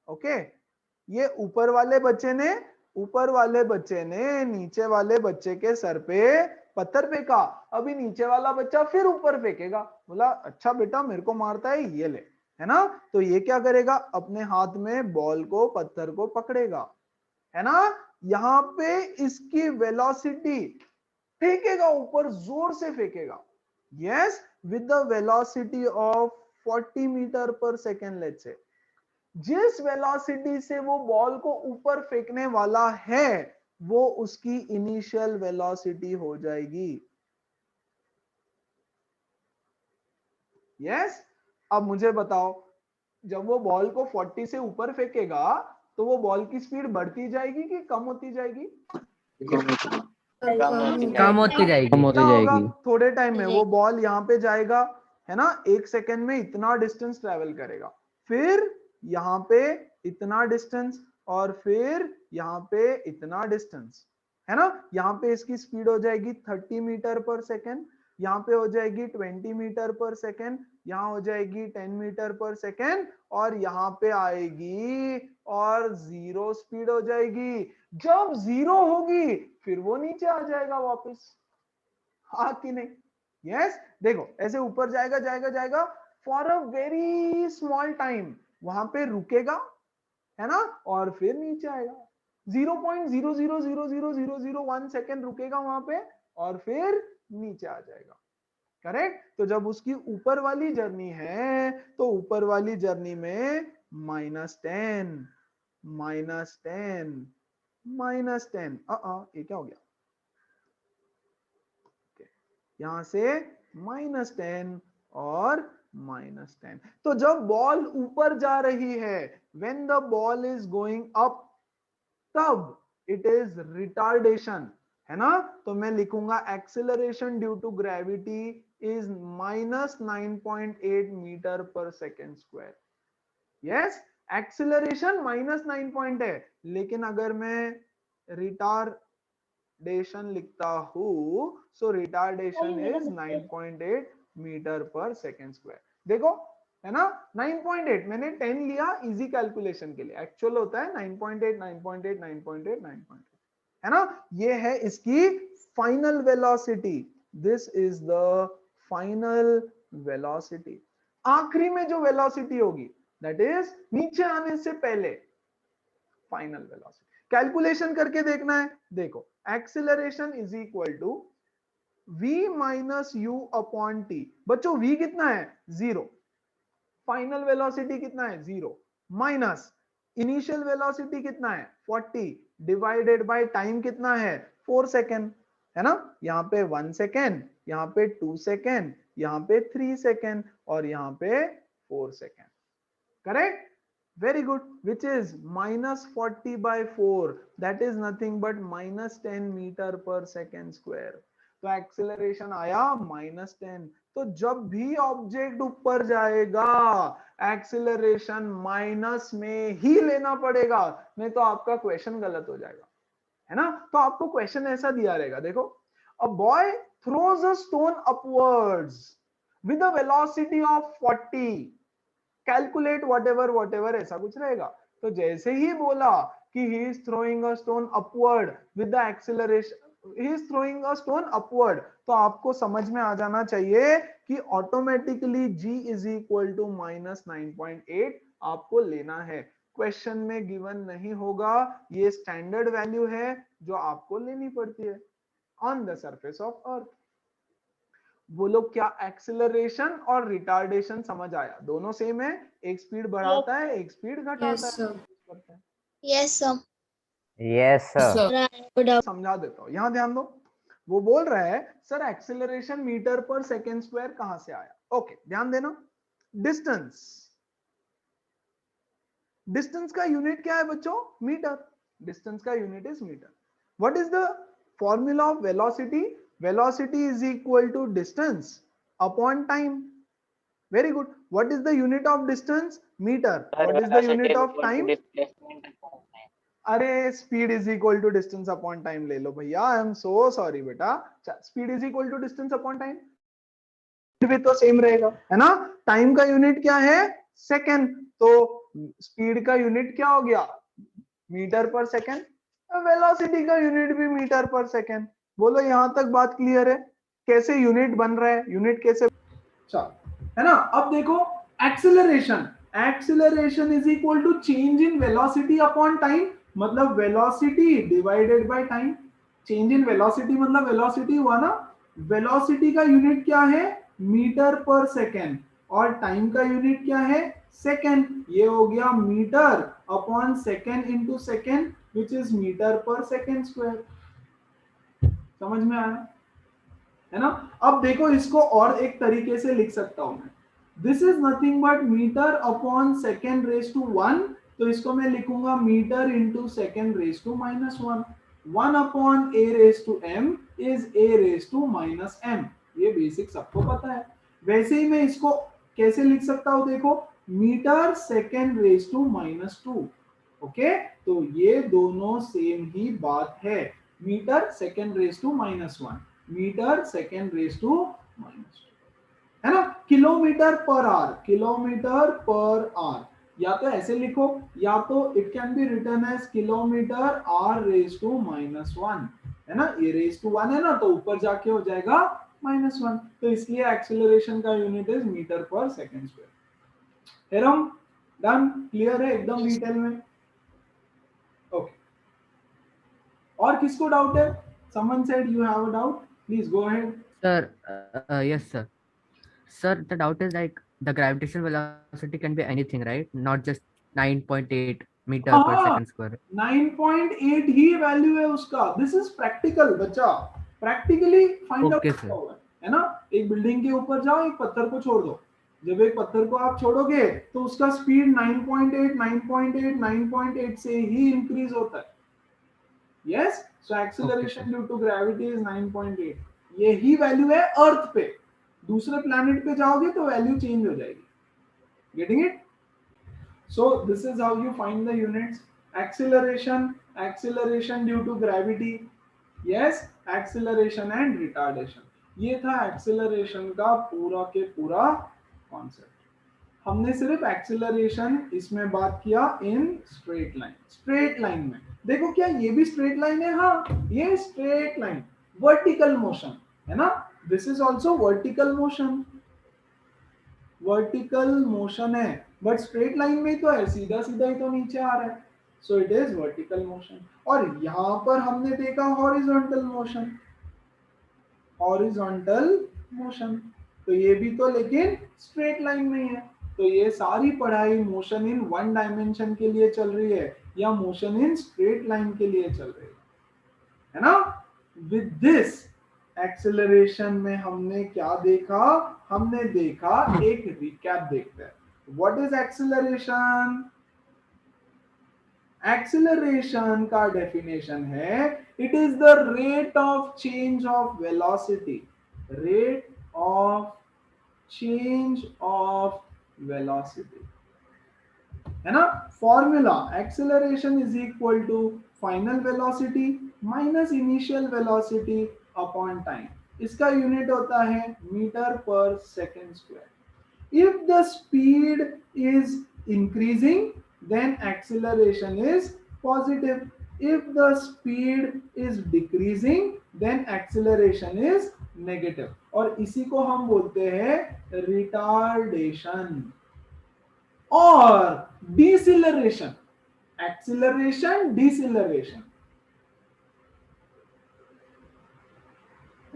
ओके, ये ऊपर वाले बच्चे ने नीचे वाले बच्चे के सर पे पत्थर फेंका। अभी नीचे वाला बच्चा फिर ऊपर फेंकेगा। बोला अच्छा बेटा मेरे को मारता है, ये ले, है ना। तो ये क्या करेगा? अपने हाथ में बॉल को, पत्थर को पकड़ेगा, है ना। यहाँ पे इसकी वेलोसिटी फेंकेगा, ऊपर जोर से फेंकेगा। Yes, with the velocity of 40 metre per second let's say. जिस वेलोसिटी से वो बॉल को ऊपर फेंकने वाला है वो उसकी इनिशियल वेलोसिटी हो जाएगी। यस, अब मुझे बताओ, जब वो बॉल को 40 से ऊपर फेंकेगा तो वो बॉल की स्पीड बढ़ती जाएगी कि कम होती जाएगी? कम होती जाएगी। कितना होगा? थोड़े टाइम में वो बॉल यहाँ पे जाएगा, है ना, 1 सेकेंड में इतना डिस्टेंस ट्रेवल करेगा, फिर यहाँ पे इतना डिस्टेंस, और फिर यहाँ पे इतना डिस्टेंस, है ना। यहाँ पे इसकी स्पीड हो जाएगी 30 मीटर पर सेकेंड, यहाँ पे हो जाएगी 20 मीटर पर सेकेंड, यहाँ हो जाएगी 10 मीटर पर सेकेंड, और यहाँ पे आएगी और 0 स्पीड हो जाएगी। जब 0 होगी फिर वो नीचे आ जाएगा वापस, हाँ कि नहीं? यस, देखो ऐसे ऊपर जाएगा जाएगा जाएगा for a very small time, वहां पे रुकेगा, है ना, और फिर नीचे आएगा। 0.00000001 सेकेंड रुकेगा वहां पे और फिर नीचे आ जाएगा। करेक्ट। तो जब उसकी ऊपर वाली जर्नी है तो ऊपर वाली जर्नी में -10 -10 -10, ये क्या हो गया? यहां से -10 और -10। तो जब बॉल ऊपर जा रही है, when the ball is going up, तब इट इज रिटार्डेशन, है ना। तो मैं लिखूंगा acceleration due to gravity is -9.8 metre per second square. Yes, acceleration -9 point है, लेकिन अगर मैं रिटार्डेशन लिखता हूं so retardation is 9.8 metre per second square. देखो, है ना, 9.8 मैंने 10 लिया इजी कैलकुलेशन के लिए, एक्चुअल होता है 9.8 9.8 9.8 9.8, है ना। ये है इसकी final velocity, this is the final velocity. आखिरी में जो वेलोसिटी होगी दैट इज नीचे आने से पहले फाइनल वेलोसिटी। कैलकुलेशन करके देखना है। देखो, acceleration is equal to v minus u upon t. बच्चों v कितना है? 0। फाइनल वेलोसिटी कितना है? 0 माइनस इनिशियल वेलोसिटी कितना है? 40 डिवाइडेड बाय टाइम कितना है? 4 सेकेंड, है ना। यहाँ पे 1 सेकेंड, यहाँ पे 2 सेकेंड, यहाँ पे 3 सेकेंड और यहाँ पे 4 second. Correct, very good, which is -40 by 4, that is nothing but -10 meter per second square। तो एक्सेलरेशन आया -10। तो जब भी ऑब्जेक्ट ऊपर जाएगा एक्सेलरेशन माइनस में ही लेना पड़ेगा, नहीं तो आपका क्वेश्चन गलत हो जाएगा, है ना। तो आपको क्वेश्चन ऐसा दिया रहेगा, देखो, a boy throws a stone upwards with a velocity of 40, calculate whatever ऐसा कुछ रहेगा। तो जैसे ही बोला कि he is throwing a stone upward with the acceleration, he is throwing a stone upward, तो आपको समझ में आ जाना चाहिए कि automatically g is equal to -9.8 आपको लेना है। क्वेश्चन में गिवन नहीं होगा, ये स्टैंडर्ड वैल्यू है जो आपको लेनी पड़ती है। On the surface of earth. बोलो क्या एक्सेलरेशन और रिटार्डेशन समझ आया? दोनों सेम है, एक स्पीड बढ़ाता है, एक स्पीड घटाता है। Yes sir. Yes sir. समझा देता हूँ, यहां ध्यान दो। वो बोल रहा है sir acceleration metre per second square कहां से आया? ओके ध्यान देना। डिस्टेंस, डिस्टेंस का यूनिट क्या है बच्चों? मीटर। डिस्टेंस का unit is metre. What is the formula of velocity? Velocity is equal to distance upon time. Very good. What is the unit of distance? Metre. What is the unit of time? अरे speed is equal to distance upon time ले लो भैया, I am so sorry बेटा। Speed is equal to distance upon time भी तो same रहेगा, है ना? टाइम का यूनिट क्या है? सेकेंड। तो स्पीड का यूनिट क्या हो गया? Metre per second. वेलोसिटी का यूनिट भी मीटर पर सेकेंड। बोलो यहां तक बात क्लियर है? कैसे यूनिट बन रहा है, यूनिट कैसे, है ना? अब देखो acceleration, acceleration is equal to change in velocity upon time, मतलब velocity divided by time. Change in velocity मतलब वेलोसिटी हुआ ना, वेलोसिटी का यूनिट क्या है? Metre per second. और टाइम का यूनिट क्या है? सेकेंड। ये हो गया metre upon second into second which is metre per second square. समझ में आया, है ना? अब देखो इसको और एक तरीके से लिख सकता हूं मैं। This is nothing but metre upon second raise to 1, तो इसको मैं लिखूंगा metre into second raise to -1। 1 अपॉन a raise to m is a raise to -m। ये बेसिक सबको पता है। वैसे ही मैं इसको कैसे लिख सकता हूं? देखो metre second raise to -2। Okay, तो ये दोनों सेम ही बात है। Metre second raise to -1, metre second raise to -2, है ना? Kilometre per our, kilometre per our, या तो ऐसे लिखो या तो it can be written as kilometre r raise to -1, है ना? ये रेज टू 1 है ना, तो ऊपर जाके हो जाएगा -1। तो इसलिए एक्सेलरेशन का unit is metre per second square. हेरम डन, क्लियर है एकदम डिटेल में? ओके, और किसको डाउट है? Someone said you have a doubt, please go ahead. Sir, yes, sir. Sir, the doubt is like the gravitational velocity can be anything, right? Not just 9.8 meter per हाँ, second square. 9.8 ही value है उसका। This is practical बच्चा, practically find out Okay, करता sir. होगा, है ना? एक building के ऊपर जाओ, एक पत्थर को छोड़ दो। जब एक पत्थर को आप छोड़ोगे तो उसका स्पीड 9.8 9.8 9.8 से ही इंक्रीज होता है। Yes, so acceleration due to gravity is 9.8। यही वैल्यू है अर्थ पे। दूसरे प्लैनेट पे जाओगे तो वैल्यू चेंज हो जाएगी। Getting it? So this is how you find the units. Acceleration, acceleration due to gravity, yes, acceleration and retardation. ये था acceleration का पूरा के पूरा कॉन्सेप्ट। हमने सिर्फ acceleration इसमें बात किया in straight line. Straight line में देखो क्या ये भी स्ट्रेट लाइन है? हाँ, ये स्ट्रेट लाइन, वर्टिकल मोशन, है ना? This is also vertical motion, vertical motion है, बट स्ट्रेट लाइन में तो है, सीधा सीधा ही तो नीचे आ रहा है, so it is vertical motion. और यहां पर हमने देखा हॉरिजॉन्टल मोशन, हॉरिजॉन्टल मोशन, तो ये भी तो लेकिन स्ट्रेट लाइन में है। तो ये सारी पढ़ाई मोशन इन वन डायमेंशन के लिए चल रही है या मोशन इन स्ट्रेट लाइन के लिए चल रही है ना? विद दिस एक्सेलरेशन में हमने क्या देखा? हमने देखा, एक रिकैप देखते हैं। What is acceleration? एक्सेलरेशन का डेफिनेशन है, it is the rate of change of velocity, rate of change of velocity, है ना? Formula, acceleration is equal to final velocity minus initial velocity upon time. इसका unit होता है metre per second square. If the speed is increasing then acceleration is positive. If the speed is decreasing then acceleration is negative, और इसी को हम बोलते हैं retardation और डिसिलरेशन। एक्सीलरेशन, डिसिलरेशन।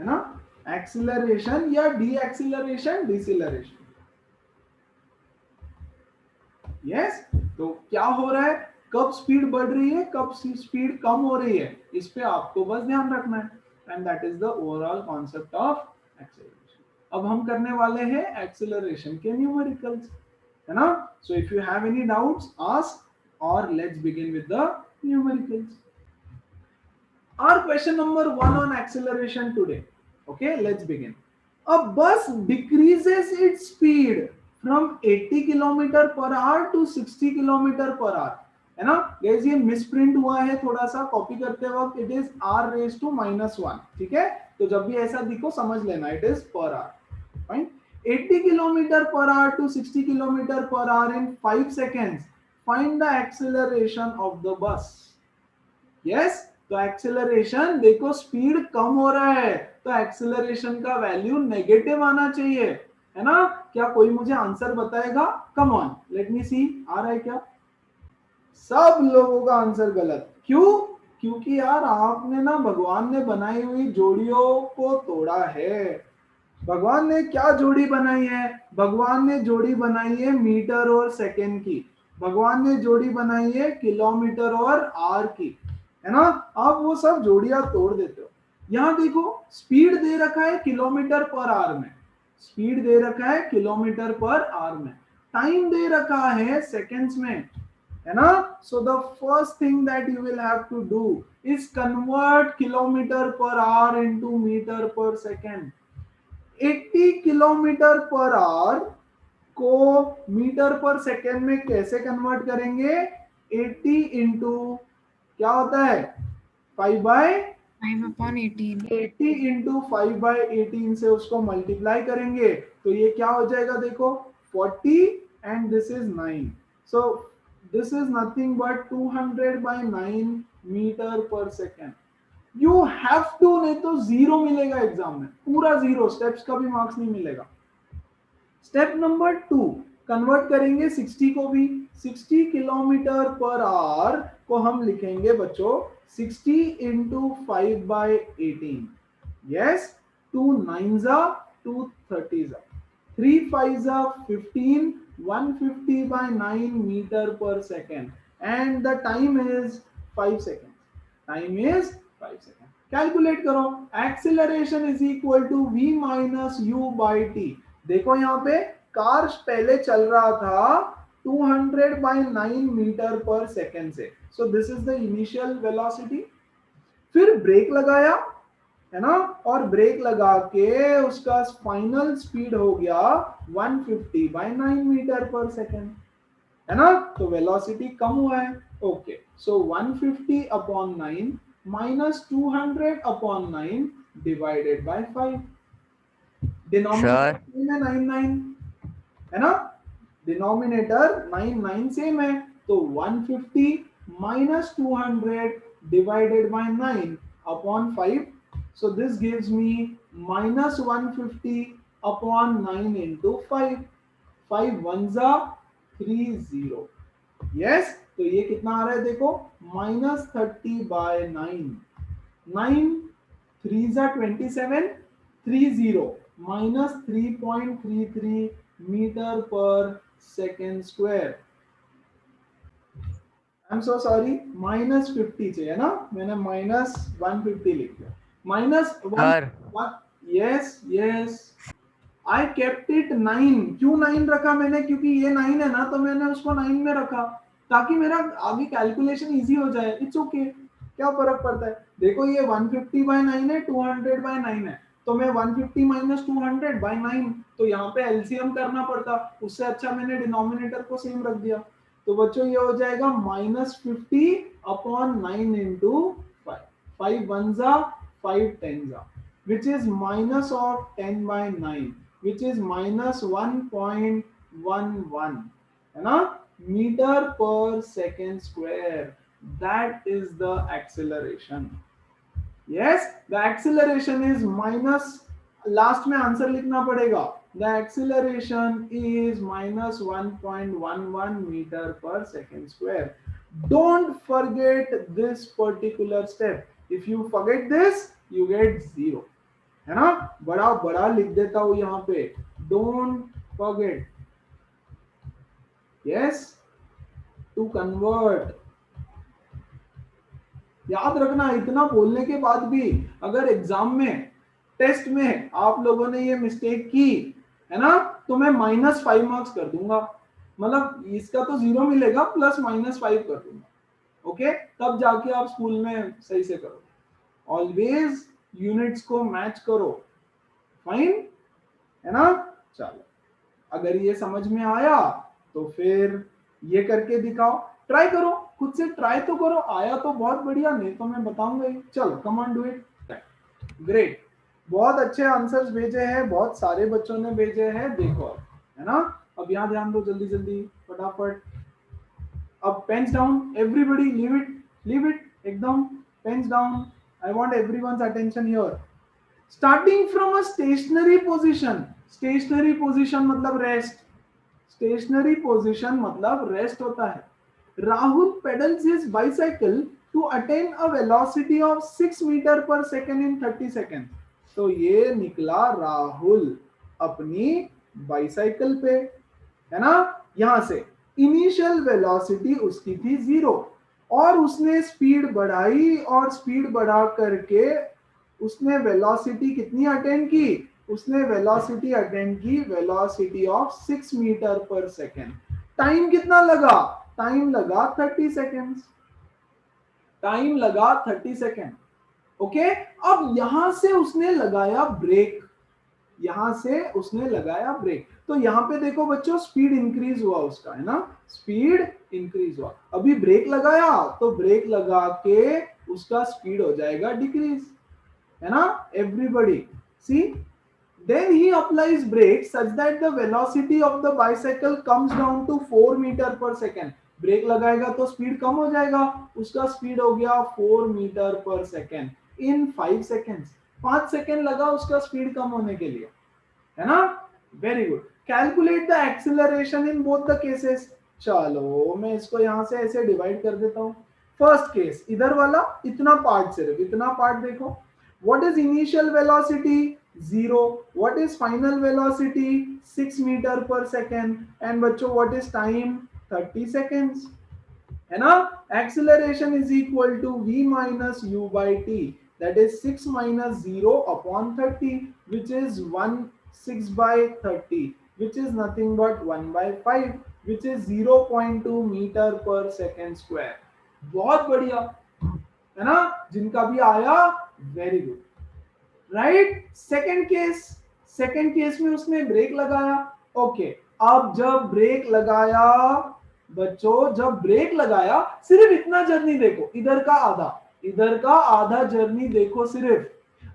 है ना, एक्सीलरेशन या डी एक्सीलरेशन, डिसेलरेशन। यस, तो क्या हो रहा है, कब स्पीड बढ़ रही है, कब स्पीड कम हो रही है, इस पे आपको बस ध्यान रखना है, and that is the overall concept of acceleration. अब हम करने वाले हैं एक्सेलरेशन के न्यूमेरिकल्स, है ना। So if you have any doubts ask, और let's begin with the numericals. Our question number 1 on acceleration today. Okay, let's begin. A bus decreases its speed from 80 km per hour to 60 km per hour. है ना guys, ये misprint हुआ है थोड़ा सा copy करते वक्त, it is r raise to -1, ठीक है। तो जब भी ऐसा दिखो समझ लेना it is per hour, fine. 80 km per hour to 60 km per hour in 5 seconds. Find the acceleration of the bus. Yes, तो एक्सेलरेशन देखो, स्पीड कम हो रहा है तो एक्सेलरेशन का वैल्यू नेगेटिव आना चाहिए, है ना। क्या कोई मुझे आंसर बताएगा? कम ऑन, लेट मी सी, आ रहा है क्या? सब लोगों का आंसर गलत। क्यों? क्योंकि यार आपने ना भगवान ने बनाई हुई जोड़ियों को तोड़ा है। भगवान ने क्या जोड़ी बनाई है? भगवान ने जोड़ी बनाई है मीटर और सेकंड की, भगवान ने जोड़ी बनाई है किलोमीटर और आर की, है ना। आप वो सब जोड़ियां तोड़ देते हो। यहां देखो, स्पीड दे रखा है किलोमीटर पर आवर में, स्पीड दे रखा है किलोमीटर पर आवर में, टाइम दे रखा है सेकंड्स में, है ना। So the first thing that you will have to do is convert kilometre per hour into metre per second. 80 kilometre per hour को मीटर पर सेकंड में कैसे कन्वर्ट करेंगे? 80 इंटू क्या होता है 5/18। 80 इंटू 5/18 से उसको मल्टीप्लाई करेंगे तो ये क्या हो जाएगा, देखो 40 and this is 9, so this is nothing but 200/9 metre per second. You have to, नहीं तो जीरो मिलेगा एग्जाम में, पूरा जीरो, स्टेप्स का भी मार्क्स नहीं मिलेगा। स्टेप नंबर 2, कन्वर्ट करेंगे 60 को भी। 60 किलोमीटर पर आवर को हम लिखेंगे बच्चों 60 इंटू 5/18। यस, 2 9s 2 30s 3 5s 15, 150/9 metre per second, and the time is 5 second. Time is 5 second. Calculate करो, acceleration is equal to v minus u by t. देखो यहाँ पे कार पहले चल रहा था 200/9 मीटर पर सेकेंड से, सो this is the initial velocity. फिर ब्रेक लगाया, है ना, और ब्रेक लगा के उसका फाइनल स्पीड हो गया 150/9 मीटर पर सेकेंड, है ना। तो वेलोसिटी कम हुआ है। Okay, so 150/9 minus 200/9 divided by 5। Denominator में 9 है ना, डिनोमिनेटर 9 सेम है, तो 150 minus 200 divided by 9 upon 5, so this gives me minus 150/9 into 5। 5 1s 30। Yes, तो ये कितना आ रहा है देखो, -30/9। 9 3s 27, 30 minus 3.33 metre per second square. I am so sorry, -50 चाहिए ना, मैंने -150 लिख दिया, -1। Yes yes, I kept it 9। क्यों 9 रखा मैंने? क्योंकि ये 9 है ना, तो मैंने उसको 9 में रखा ताकि मेरा आगे कैलकुलेशन इजी हो जाए। इट्स ओके, क्या फर्क पड़ता है। देखो ये 150/9 है, 200/9 है, तो मैं 150 माइनस 200/9, तो यहाँ पे एलसीएम करना पड़ता, उससे अच्छा मैंने डिनोमिनेटर को सेम रख दिया। तो बच्चों ये हो जाएगा -50/9 into 5। 5 1s 5 10s, which is minus of 10/9, which is -1.11, है ना, metre per second square. That is the acceleration. Yes, the acceleration is minus, last में आंसर लिखना पड़ेगा, the acceleration is -1.11 meter per second square. Don't forget this particular step. If you forget this, you get 0. है ना, बड़ा बड़ा लिख देता हूं यहाँ पे, don't forget, yes, to convert. याद रखना, इतना बोलने के बाद भी अगर एग्जाम में, टेस्ट में आप लोगों ने ये मिस्टेक की है ना, तो मैं -5 मार्क्स कर दूंगा, मतलब इसका तो 0 मिलेगा, प्लस -5 कर दूंगा। ओके, तब जाके आप स्कूल में सही से करो। ऑलवेज यूनिट्स को मैच करो, फाइन है ना। चलो, अगर ये समझ में आया तो फिर ये करके दिखाओ, ट्राई करो, खुद से ट्राई तो करो, आया तो बहुत बढ़िया, नहीं तो मैं बताऊंगा ही। चलो, कम ऑन, डू इट। ग्रेट, बहुत अच्छे आंसर्स भेजे हैं, बहुत सारे बच्चों ने भेजे हैं, देखो है ना। अब यहाँ ध्यान दो, जल्दी जल्दी फटाफट। अब pens down, everybody, leave it एकदम, pens down, I want everyone's attention here. Starting from a stationary position, stationary position मतलब रेस्ट, स्टेशनरी पोजीशन मतलब रेस्ट होता है। Rahul pedals his bicycle to attain a velocity of 6 metre per second in 30 seconds. तो ये निकला राहुल अपनी bicycle पे, है ना। यहां से इनिशियल वेलोसिटी उसकी थी 0 और उसने स्पीड बढ़ाई, और स्पीड बढ़ा करके उसने वेलोसिटी कितनी अटेंड की, उसने वेलोसिटी अटेंड की, velocity of 6 metre per second. Time कितना लगा, टाइम लगा 30 सेकेंड्स, टाइम लगा 30 सेकेंड। ओके, अब यहां से उसने लगाया ब्रेक, यहां से उसने लगाया ब्रेक, तो यहां पे देखो बच्चों, स्पीड इंक्रीज हुआ उसका, है ना, स्पीड इंक्रीज हुआ। अभी ब्रेक लगाया तो ब्रेक लगा के उसका स्पीड हो जाएगा डिक्रीज, है ना। Everybody see, then he applies brake such that the velocity of the bicycle comes down to 4 metre per second. Break लगाएगा तो स्पीड कम हो जाएगा, उसका स्पीड हो गया 4 metre per second in 5 seconds. 5 second लगा उसका स्पीड कम होने के लिए, है ना। Very good, calculate the acceleration in both the cases. चलो, मैं इसको यहां से ऐसे डिवाइड कर देता हूं। फर्स्ट केस, इधर वाला इतना पार्ट, सिर्फ इतना पार्ट देखो। What is initial velocity 0, what is final velocity 6 metre per second, and बच्चों व्हाट इज टाइम 30 सेकेंड्स, है ना। Acceleration is equal to v minus u by t, that is 6 minus 0 upon 30, which is 6 by 30, which is nothing but 1 by 5, which is 0.2 meter per second square. बहुत बढ़िया, है ना, जिनका भी आया very good, right. Second case, second case में उसने break लगाया। ओके, अब जब ब्रेक लगाया बच्चों, जब ब्रेक लगाया, सिर्फ इतना जर्नी देखो, इधर का आधा, इधर का आधा जर्नी देखो सिर्फ।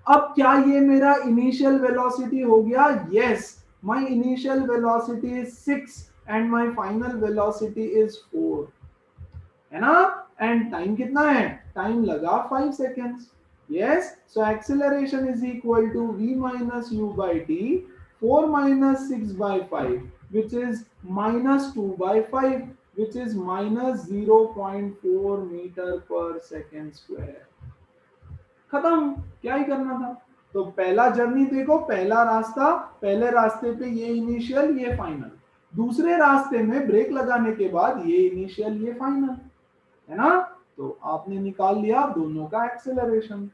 अब क्या ये मेरा इनिशियल वेलोसिटी हो गया, yes, my initial velocity is 6 and my final velocity is 4, है ना। एंड टाइम कितना है, टाइम लगा 5 seconds, yes. So acceleration is equal to v minus u by t, 4 minus 6 by 5, which is minus 2 by 5, which is minus 0.4 meter per second square. खत्म, क्या ही करना था। तो पहला जर्नी देखो, पहला रास्ता, पहले रास्ते पे ये इनिशियल ये फाइनल, दूसरे रास्ते में ब्रेक लगाने के बाद ये इनिशियल ये फाइनल, है ना। तो आपने निकाल लिया दोनों का एक्सेलरेशन।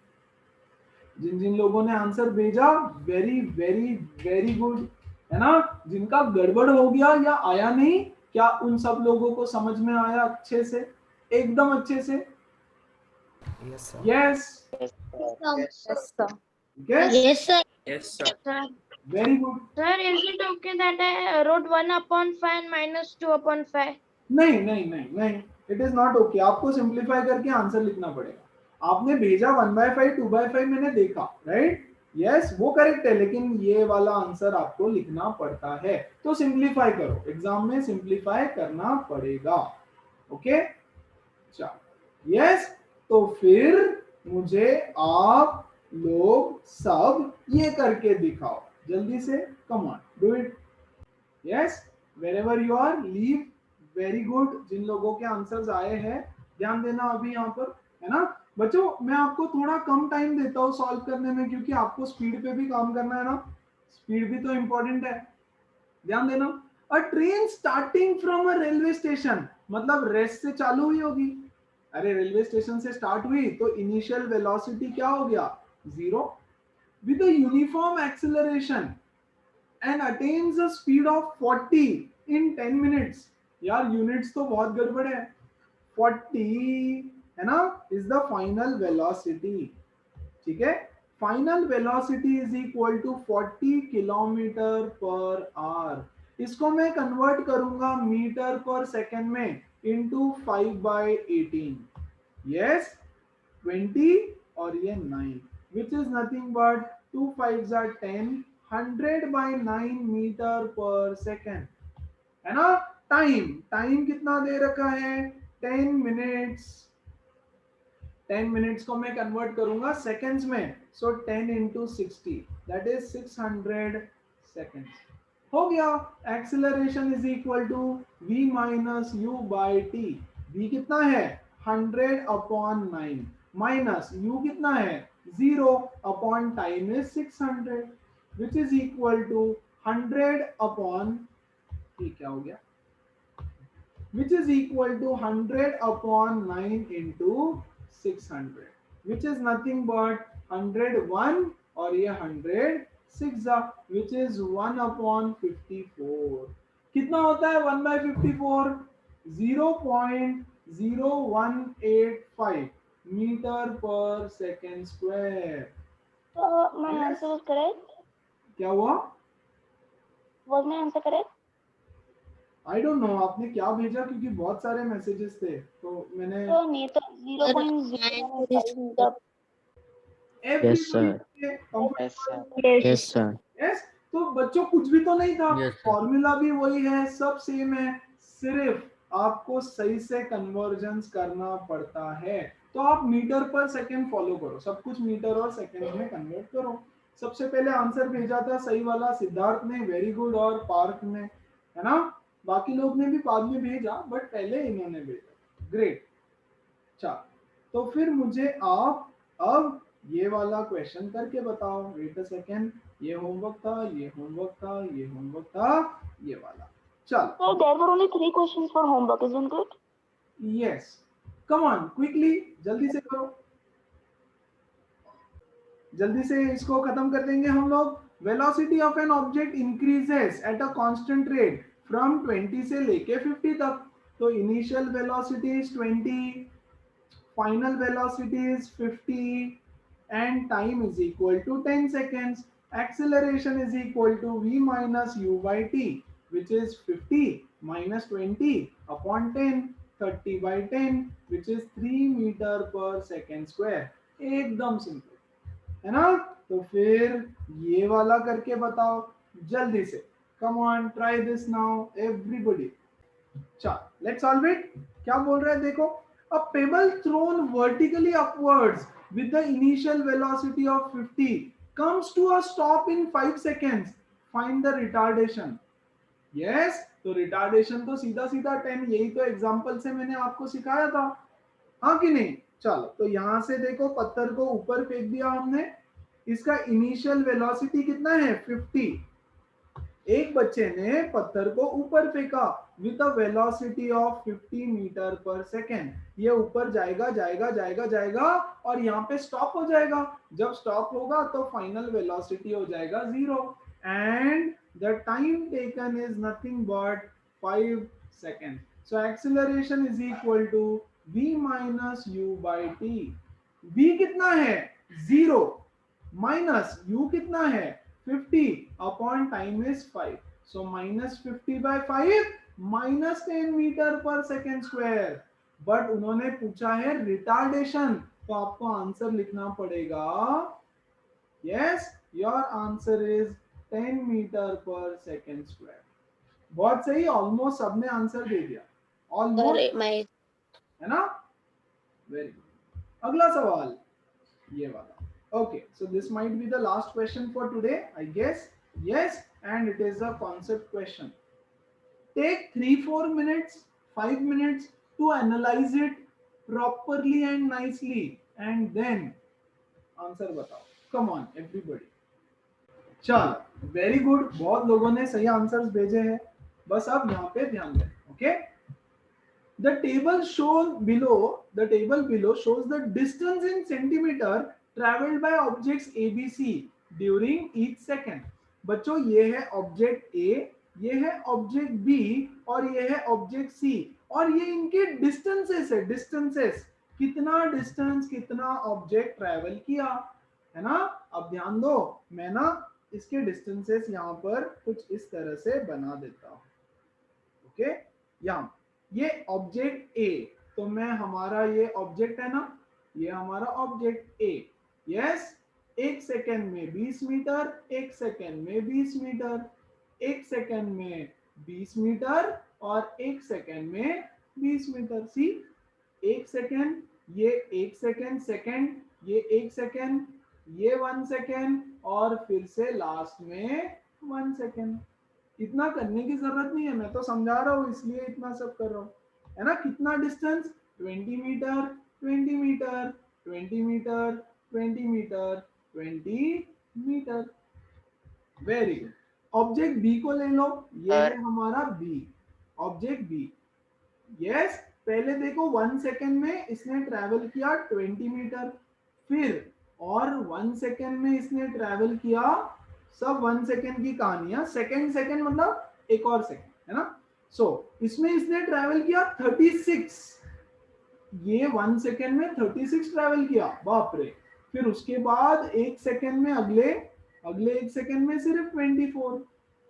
जिन जिन लोगों ने आंसर भेजा, वेरी वेरी वेरी गुड, है ना। जिनका गड़बड़ हो गया या आया नहीं, क्या उन सब लोगों को समझ में आया अच्छे से, एकदम अच्छे से? Yes, sir. Yes, Yes, sir. Yes, sir. Sir, very good. sir, is it okay that I wrote 1/5 and minus 2/5? नहीं नहीं नहीं नहीं, इट इज नॉट ओके। आपको सिंप्लीफाई करके आंसर लिखना पड़ेगा। आपने भेजा 1/5 2/5 मैंने देखा, राइट, यस, वो करेक्ट है, लेकिन ये वाला आंसर आपको लिखना पड़ता है, तो सिंप्लीफाई करो, एग्जाम में सिंप्लीफाई करना पड़ेगा। ओके, चलो, यस। तो फिर मुझे आप लोग सब ये करके दिखाओ जल्दी से, come on, do it, yes, wherever you are, leave. Very good, जिन लोगों के आंसर्स आए हैं ध्यान देना अभी यहाँ पर, है ना। बच्चों मैं आपको थोड़ा कम टाइम देता हूँ सॉल्व करने में, क्योंकि आपको स्पीड पे भी काम करना है ना, स्पीड भी तो इंपॉर्टेंट है, ध्यान देना। अ train starting from a railway station, मतलब रेस्ट से चालू हुई होगी, अरे रेलवे स्टेशन से स्टार्ट हुई तो इनिशियल वेलोसिटी क्या हो गया, 0, with a uniform acceleration and attains a speed of 40 in 10 minutes. यार यूनिट्स तो बहुत गड़बड़ है, 40 है ना, इज द फाइनल वेलोसिटी, ठीक है। Final velocity is equal to 40 kilometre per hour. इसको मैं कन्वर्ट करूंगा मीटर पर सेकेंड में इंटू 5/18, यस 20 और ये 9, which is nothing but 2 5s are 10, 100/9 metre per second, है ना। टाइम टाइम कितना दे रखा है, 10 मिनट्स, 10 मिनट्स को मैं कन्वर्ट करूंगा सेकेंड्स में, so 10 into 60 that is 600 seconds, हो गया। Acceleration is equal to v minus u by T. v कितना है 100/9 माइनस u कितना है 0 upon time is 600, which is equal to 100 ठीक क्या हो गया, which is equal to 100/9 into 600, which is nothing but 101 और ये 106, which is 1/54। कितना होता है 1/54, 0.0185 metre per second square. My answer was correct. क्या हुआ, Was my answer correct? I don't know आपने क्या भेजा, क्योंकि बहुत सारे मैसेजेस थे तो मैंने तो नहीं तो 0.015 metre. Yes, sir. Yes. Yes, तो बच्चों कुछ भी तो नहीं था, Yes, sir. फॉर्मूला भी वही है, सब सेम है, सिर्फ आपको सही से कन्वर्जन्स करना पड़ता है। तो आप मीटर पर सेकंड फॉलो करो, सब कुछ मीटर और सेकंड में कन्वर्ट करो। सबसे पहले आंसर भेजा था सही वाला सिद्धार्थ ने, वेरी गुड, और पार्थ ने, है ना, बाकी लोग ने भी बाद में भेजा बट पहले इन्होंने भेजा, ग्रेट। चल तो फिर मुझे आप अब ये वाला क्वेश्चन करके बताओ, वेट अ सेकेंड, ये होमवर्क था, ये होमवर्क था, ये होमवर्क था, ये वाला, चल। So there were only 3 questions for homework, isn't it? Yes, come on quickly, जल्दी से करो, जल्दी से इसको खत्म कर देंगे हम लोग। Velocity of an object increases at a constant rate from 20 से लेके 50 तक। तो initial velocity is 20, final velocity is 50 and time is equal to 10 seconds. Acceleration is equal to v minus u by t, which is 50 minus 20 upon 10, 30/10, which is 3 meter per second square। एकदम simple है ना। तो फिर ये वाला करके बताओ जल्दी से, come on try this now everybody. चल लेट्स सॉल्व इट। क्या बोल रहा है देखो, a pebble thrown vertically upwards with the initial velocity of 50 comes to a stop in 5 seconds, find the retardation। yes, तो रिटार्डेशन तो सीधा सीधा 10, यही तो एग्जांपल से मैंने आपको सिखाया था, हाँ कि नहीं। चलो तो यहां से देखो पत्थर को ऊपर फेंक दिया हमने, इसका इनिशियल वेलोसिटी कितना है 50, एक बच्चे ने पत्थर को ऊपर फेंका with a velocity of 50 metre per second, ये ऊपर जाएगा जाएगा जाएगा जाएगा और यहाँ पे स्टॉप हो जाएगा। जब स्टॉप होगा तो फाइनल वेलोसिटी हो जाएगा 0 and the time taken is nothing but 5 second. So acceleration is equal to v minus u by T. v कितना है 0 माइनस u कितना है 50 upon time is 5, so minus 50/5 minus 10 metre per second square. But उन्होंने पूछा है retardation, तो आपको answer लिखना पड़ेगा, yes your answer is 10 metre per second square. बहुत सही, ऑलमोस्ट सबने आंसर दे दिया, ऑलमोस्ट, है ना, वेरी गुड। अगला सवाल ये वाला। Okay, so this might be the last question for today, I guess. Yes, and it is a concept question. Take 3-4 minutes, 5 minutes to analyze it properly and nicely. And then answer बताओ, come on everybody. चल very good, बहुत लोगों ने सही answers भेजे हैं, बस अब यहाँ पे ध्यान दें। Okay, the table below shows the distance in centimeter traveled by objects ABC during each second। बच्चों ये है ऑब्जेक्ट A, ये है ऑब्जेक्ट B और ये है ऑब्जेक्ट C, और ये इनके डिस्टेंसेस है, डिस्टेंसेस कितना डिस्टेंस कितना ऑब्जेक्ट ट्रैवल किया, है ना। अब ध्यान दो, मैं ना इसके डिस्टेंसेस यहाँ पर कुछ इस तरह से बना देता हूँ। ओके, यहाँ ये ऑब्जेक्ट ए, तो मैं हमारा ये ऑब्जेक्ट है ना, ये हमारा ऑब्जेक्ट ए। यस, एक सेकेंड में 20 मीटर, एक सेकेंड में 20 मीटर, एक सेकेंड में 20 मीटर और एक सेकेंड में 20 मीटर। सी, एक सेकेंड, ये एक सेकेंड, सेकेंड, ये एक सेकेंड, ये 1 सेकेंड और फिर से लास्ट में 1 सेकेंड। इतना करने की जरूरत नहीं है, मैं तो समझा रहा हूँ इसलिए इतना सब कर रहा हूँ, है ना। कितना distance, 20 metre, 20 metre, 20 metre, 20 metre, 20 metre. Very good. Object B को ले लो, ये है हमारा बी, ऑब्जेक्ट बी। यस, पहले देखो 1 सेकेंड में इसने ट्रैवल किया 20 मीटर, फिर और 1 सेकेंड में इसने ट्रैवल किया, सब 1 सेकेंड की कहानियां, सेकेंड सेकेंड मतलब एक और सेकेंड, है ना। सो इसमें इसने ट्रैवल किया 36, ये 1 सेकेंड में 36 ट्रैवल किया, बाप रे। फिर उसके बाद एक सेकेंड में अगले एक सेकेंड में सिर्फ 24,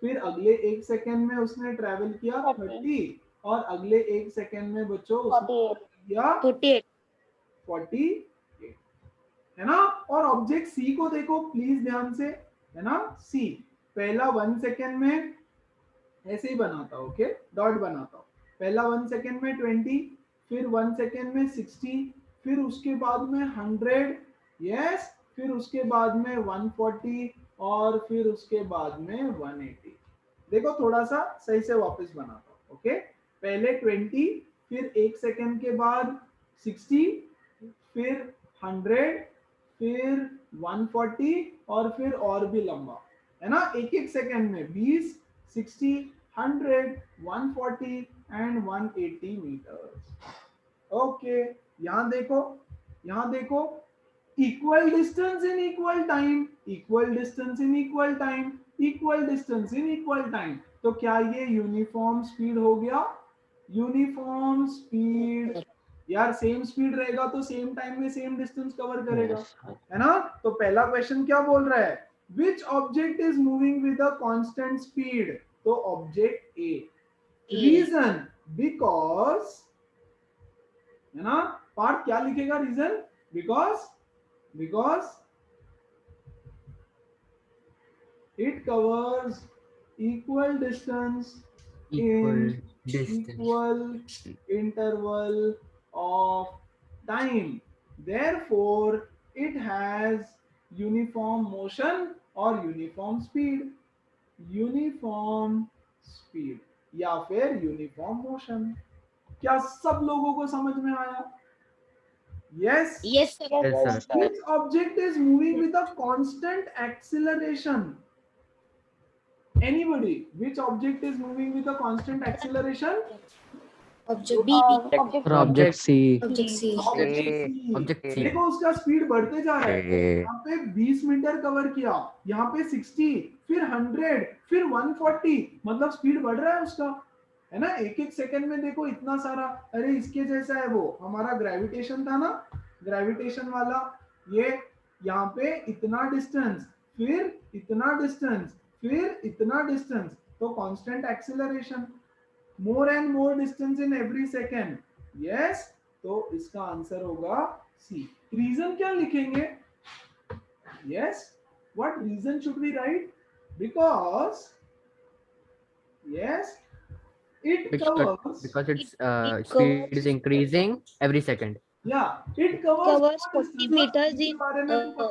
फिर अगले एक सेकेंड में उसने ट्रैवल किया 30 और अगले एक सेकेंड में बच्चों उसने किया 48, है ना। और ऑब्जेक्ट सी को देखो प्लीज ध्यान से, है ना। सी पहला 1 सेकेंड में ऐसे ही बनाता हूं, ओके, डॉट बनाता हूं। पहला 1 सेकेंड में 20, फिर 1 सेकेंड में 60, फिर उसके बाद में 100, यस, फिर उसके बाद में 140 और फिर उसके बाद में 180। देखो थोड़ा सा सही से वापस बनाता हूं, ओके। पहले 20, फिर एक सेकेंड के बाद 60, फिर 100, फिर 140 और फिर और भी लंबा, है ना। एक एक सेकेंड में 20, 60, 100, 140 एंड 180 मीटर। ओके, यहां देखो, यहां देखो, equal distance in equal time, equal distance in equal time, equal distance in equal time. तो क्या ये यूनिफॉर्म स्पीड हो गया, यूनिफॉर्म स्पीड। यार सेम स्पीड रहेगा तो सेम टाइम में सेम डिस्टेंस कवर करेगा, Yes, sir. है ना। तो पहला क्वेश्चन क्या बोल रहा है, which object is moving with a constant speed, तो ऑब्जेक्ट ए। रीजन, बिकॉज, है ना। पार्ट क्या लिखेगा, reason, because it covers equal distance in equal interval of time, therefore it has uniform motion or uniform speed, uniform speed या फिर uniform motion. क्या सब लोगों को समझ में आया? Yes, Yes, sir. Yes, sir. which object is moving with a constant acceleration? Anybody, which object is moving with a constant acceleration? Object B. For object C. Object C. Object C. देखो उसका speed बढ़ते जा रहा है, यहाँ पे 20 metre cover किया, यहाँ पे 60, फिर 100, फिर 140, मतलब स्पीड बढ़ रहा है उसका, है ना। एक एक सेकंड में देखो इतना सारा। अरे इसके जैसा है वो हमारा ग्रेविटेशन था ना, ग्रेविटेशन वाला, ये यहाँ पे इतना डिस्टेंस, फिर इतना डिस्टेंस, फिर इतना डिस्टेंस, तो constant acceleration, more and more distance in every second. Yes, तो इसका आंसर होगा सी। रीजन क्या लिखेंगे? Yes, what reason should we write? Because, yes, it covers, Because its it speed is increasing every second. yeah, it covers 40 meters in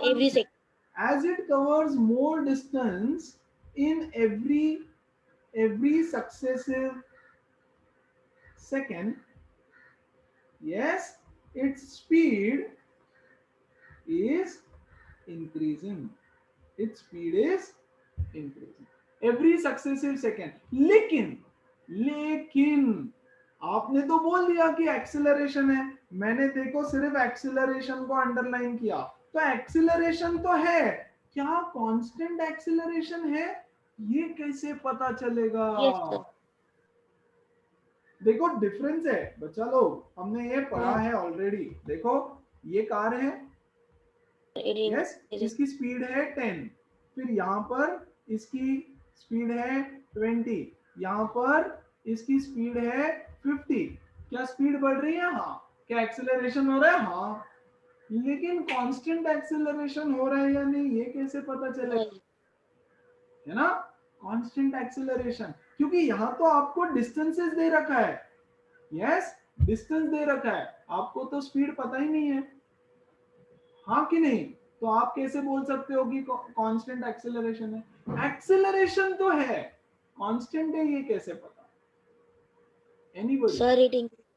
every second. as it covers more distance in every successive second. Yes, its speed is increasing. Its speed is increasing every successive second. लेकिन आपने तो बोल दिया कि acceleration है, मैंने देखो सिर्फ एक्सेलरेशन को अंडरलाइन किया, तो एक्सेलरेशन तो है, क्या कांस्टेंट एक्सेलरेशन है ये कैसे पता चलेगा? Yes, sir. देखो डिफरेंस है बच्चा लोग, हमने ये पढ़ा है ऑलरेडी। देखो ये कार है, यस, इसकी स्पीड है 10, फिर यहाँ पर इसकी स्पीड है 20, यहाँ पर इसकी स्पीड है 50। क्या स्पीड बढ़ रही है? हाँ। क्या एक्सेलरेशन हो रहा है? हाँ। लेकिन कांस्टेंट एक्सेलरेशन हो रहा है या नहीं ये कैसे पता चलेगा? है ना, कांस्टेंट एक्सेलरेशन, क्योंकि यहाँ तो आपको डिस्टेंसेस दे रखा है। यस, डिस्टेंस दे रखा है, आपको तो स्पीड पता ही नहीं है, हाँ कि नहीं? तो आप कैसे बोल सकते हो कि कांस्टेंट एक्सेलरेशन है? एक्सेलरेशन तो है, कांस्टेंट है ये कैसे पता? Anybody? Sir,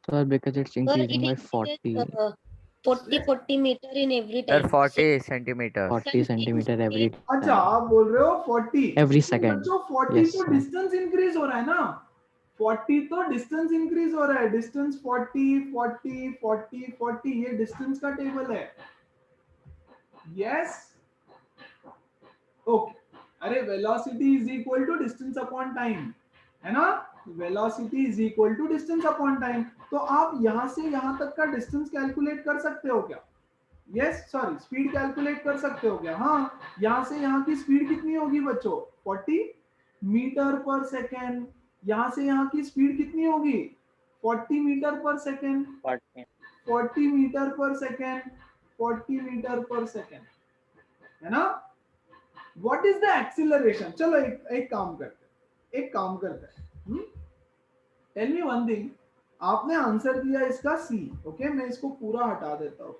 Sir, because it's sir, increasing by it 40 increases 40 meter in every Sir, time. 40 centimeters. 40 centimeter every अच्छा, time. आप बोल रहे हो 40 Every तो second. बच्चों 40 Yes, तो sir. डिस्टेंस इंक्रीज हो रहा है ना, 40 तो डिस्टेंस इंक्रीज हो रहा है, डिस्टेंस 40 40 40 40 ये डिस्टेंस का टेबल है। Yes, okay. अरे velocity is equal to distance upon time, है ना? Velocity is equal to distance upon time. तो आप यहां से यहां तक का डिस्टेंस कैलकुलेट कर सकते हो क्या? यस, सॉरी, स्पीड कैलकुलेट कर सकते हो क्या? हाँ। यहां से यहां की स्पीड कितनी होगी बच्चों? 40 मीटर पर सेकेंड। यहां से यहां की स्पीड कितनी होगी? 40 metre per second, 40 metre per second, 40 metre per second, है ना? What is the acceleration? चलो एक काम करते हैं, टेल मी वन थिंग। आपने आंसर दिया इसका सी, ओके, मैं इसको पूरा हटा देता हूँ,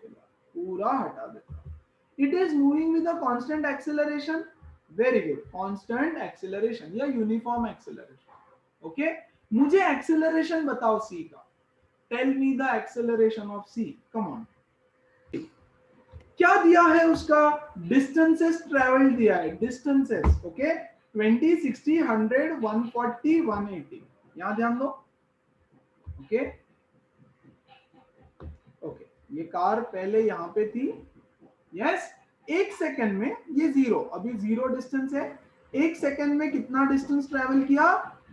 पूरा हटा देता हूँ। It is moving with a constant acceleration, very good, constant acceleration या यूनिफॉर्म एक्सेलरेशन। ओके, मुझे एक्सेलरेशन बताओ सी का, tell me the acceleration of C, come on. क्या दिया है उसका? डिस्टेंसेस ट्रेवल्ड दिया है, डिस्टेंसेस, ओके, 20 60 100 140 180, यहां ध्यान दो। ओके ओके, ये कार पहले यहां पे थी, यस, एक सेकंड में ये जीरो, अभी जीरो डिस्टेंस है, एक सेकंड में कितना डिस्टेंस ट्रेवल किया?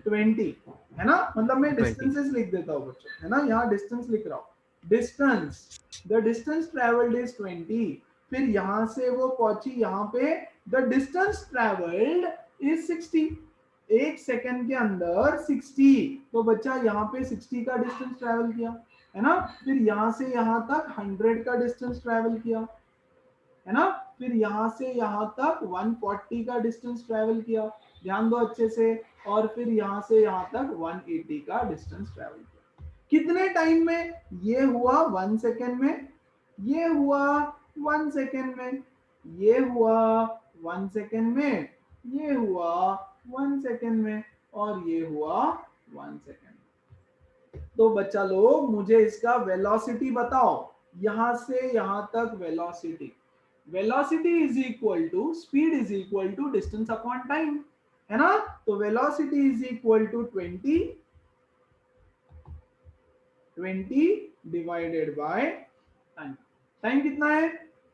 20, है ना? मतलब मैं 20. डिस्टेंसेस लिख देता हूँ बच्चों, है ना, यहाँ डिस्टेंस लिख रहा हूँ। Distance, the distance travelled is 20, फिर यहां से वो पहुंची यहाँ पे, द डिस्टेंस ट्रेवल्ड इज 60, एक सेकंड के अंदर 60, तो बच्चा यहाँ पे 60 का डिस्टेंस ट्रेवल किया, है ना? फिर यहाँ से यहाँ तक 100 का डिस्टेंस ट्रेवल किया, है ना? फिर यहाँ से यहाँ तक 140 का डिस्टेंस ट्रेवल किया, ध्यान दो अच्छे से, और फिर यहाँ से यहाँ तक 180 का डिस्टेंस ट्रेवल किया। कितने टाइम में? ये हुआ 1 सेकेंड में, ये हुआ 1 सेकेंड में, ये हुआ 1 सेकेंड में, ये हुआ 1 सेकेंड में, और ये हुआ 1 सेकेंड। तो बच्चा लोग मुझे इसका वेलोसिटी बताओ, यहां से यहां तक velocity, velocity is equal to speed is equal to distance upon time, है ना? तो velocity is equal to 20 divided by time. Time कितना है?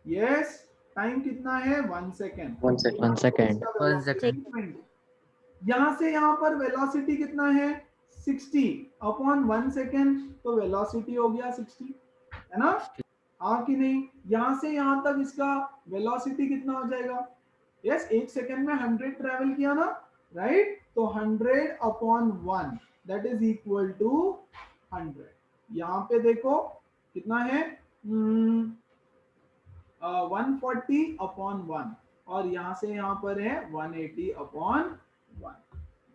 यस, टाइम कितना है? 1 सेकेंड। 1 second. 1 second. 20। यहां से यहां पर वेलोसिटी कितना है? 60 अपॉन 1 सेकेंड, तो वेलोसिटी हो गया 60, है ना? हाँ कि नहीं? यहां से यहां तक इसका वेलोसिटी कितना हो जाएगा? यस, एक सेकेंड में 100 ट्रेवल किया ना, राइट? तो 100 upon 1 that is equal to 100। यहाँ पे देखो कितना है, 140 अपॉन 1, और यहां से यहां पर है 180 अपॉन 1।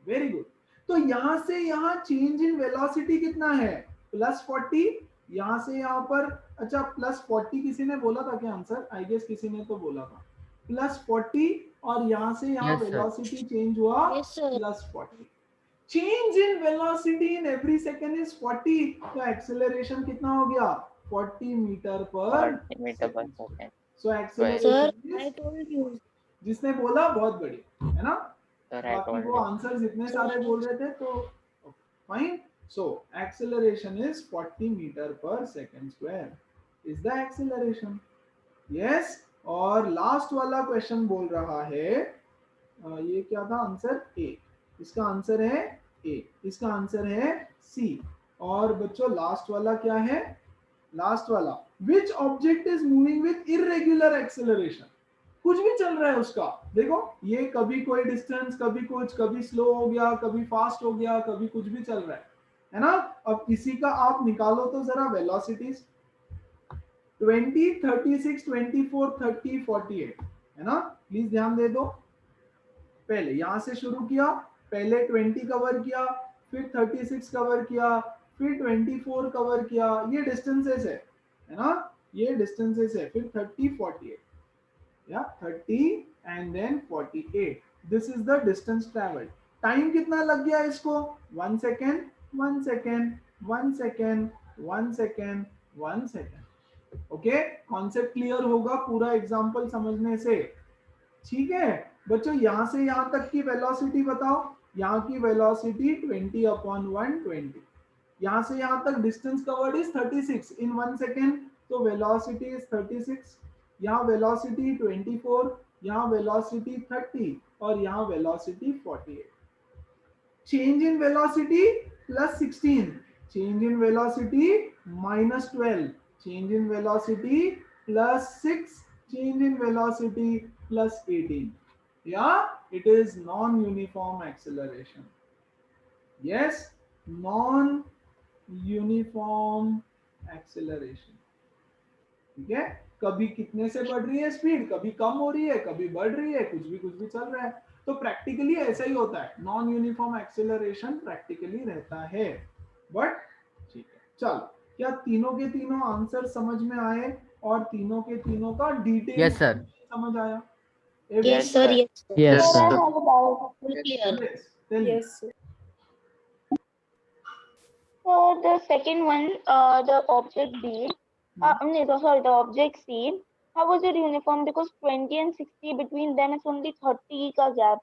Very good. तो यहां से यहां चेंज इन वेलोसिटी कितना है? +40, यहां से यहां पर, अच्छा +40 किसी ने बोला था क्या आंसर? आई गेस किसी ने तो बोला था +40, और यहां से यहां Yes, sir. वेलोसिटी चेंज हुआ Yes, sir. +40। Change in velocity in every second is 40, तो एक्सेलरेशन कितना हो गया? 40 मीटर पर metre per second. So Sir, acceleration I is, told you. जिसने बोला बहुत बढ़िया, है ना? Sir, I बाकी told वो you. आंसर्स इतने सारे बोल रहे थे तो fine. So acceleration is 40 metre per second square is the acceleration. Yes. और लास्ट वाला क्वेश्चन बोल रहा है ये क्या था आंसर? ए. इसका आंसर है ए. इसका आंसर है सी. और बच्चों लास्ट वाला क्या है? लास्ट वाला, विच object is moving with irregular acceleration. कुछ भी चल रहा है उसका, देखो ये कभी कोई डिस्टेंस, कभी कुछ, कभी स्लो हो गया, कभी फास्ट हो गया, कभी कुछ भी चल रहा है ना? अब इसी का आप निकालो तो जरा वेलोसिटीज. 20, 36, 24, 30, 48, है ना? प्लीज ध्यान दे दो. पहले यहां से शुरू किया, पहले 20 कवर किया, फिर 36 कवर किया, फिर 24 कवर किया. ये डिस्टेंसेस है ना? ये डिस्टेंसेस है. फिर 30, 48, या 30 and then 48. This is the distance travelled. Time कितना लग गया इसको? 1 second, 1 second, 1 second, 1 second, 1 second. Okay, concept clear होगा पूरा एग्जांपल समझने से. ठीक है बच्चों, यहां से यहां तक की वेलोसिटी बताओ. यहां की वेलोसिटी 20/120. यहां से यहां तक distance covered is 36 in 1 second. तो वेलोसिटी इज 36. यहाँ वेलोसिटी 24, यहाँ वेलोसिटी 30 और यहाँ velocity 48. Change in velocity +16, change in velocity -12, change in velocity +6, change in velocity +18. Yeah, it is non-uniform acceleration. Yes, non-uniform acceleration. ठीक है, कभी कितने से बढ़ रही है स्पीड, कभी कम हो रही है, कभी बढ़ रही है, कुछ भी चल रहा है. तो प्रैक्टिकली ऐसा ही होता है. नॉन यूनिफॉर्म एक्सेलरेशन प्रैक्टिकली रहता है. बट ठीक है, चलो, क्या तीनों के तीनों आंसर समझ में आए और तीनों के तीनों का डिटेल Yes, sir. समझ आया? Yes, sir. Yes, sir. Yes, Sir, I sir. have a doubt. Full clear. Yes, tell me. Yes, sir. So the second one, the object B, no, sorry, the object C, how was it uniform? Because 20 and 60 between them is only 30 का gap.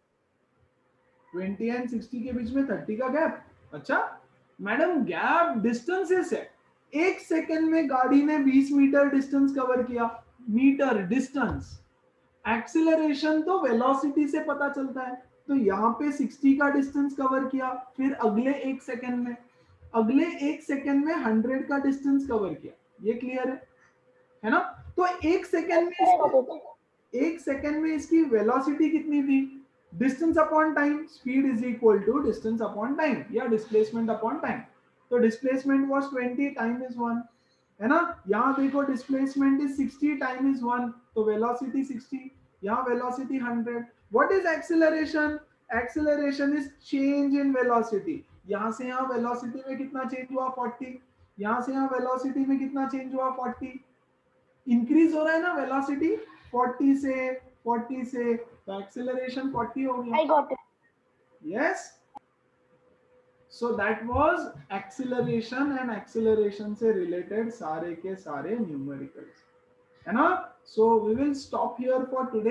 20 and 60 के बीच में 30 का gap. अच्छा madam, gap distances है. एक second में गाड़ी ने 20 मीटर डिस्टेंस कवर किया. Metre distance. एक्सीलरेशन तो वेलोसिटी से पता चलता है. तो यहाँ पे 60 का डिस्टेंस कवर किया, फिर अगले एक सेकंड में, अगले एक सेकंड में 100 का डिस्टेंस कवर किया. ये क्लियर है ना? तो एक सेकंड में इसकी वेलोसिटी कितनी थी? Distance upon time. Speed is equal to distance upon time या डिस्प्लेसमेंट अपॉन टाइम. तो डिस्प्लेसमेंट वाज 20, टाइम इज 1, है ना? यहाँ देखो डिस्प्लेसमेंट इज 60, टाइम इज 1, तो वेलोसिटी 60, यहाँ velocity 100. What is acceleration? Acceleration is change in velocity. यहाँ से यहाँ वेलोसिटी में कितना चेंज हुआ? 40. यहाँ से यहाँ वेलोसिटी में कितना चेंज हुआ? 40. इंक्रीज हो रहा है ना वेलोसिटी 40 से, तो एक्सीलरेशन 40 हो गया. I got it. Yes. So that was acceleration and acceleration से related सारे के सारे numericals, है ना? So we will stop here for today.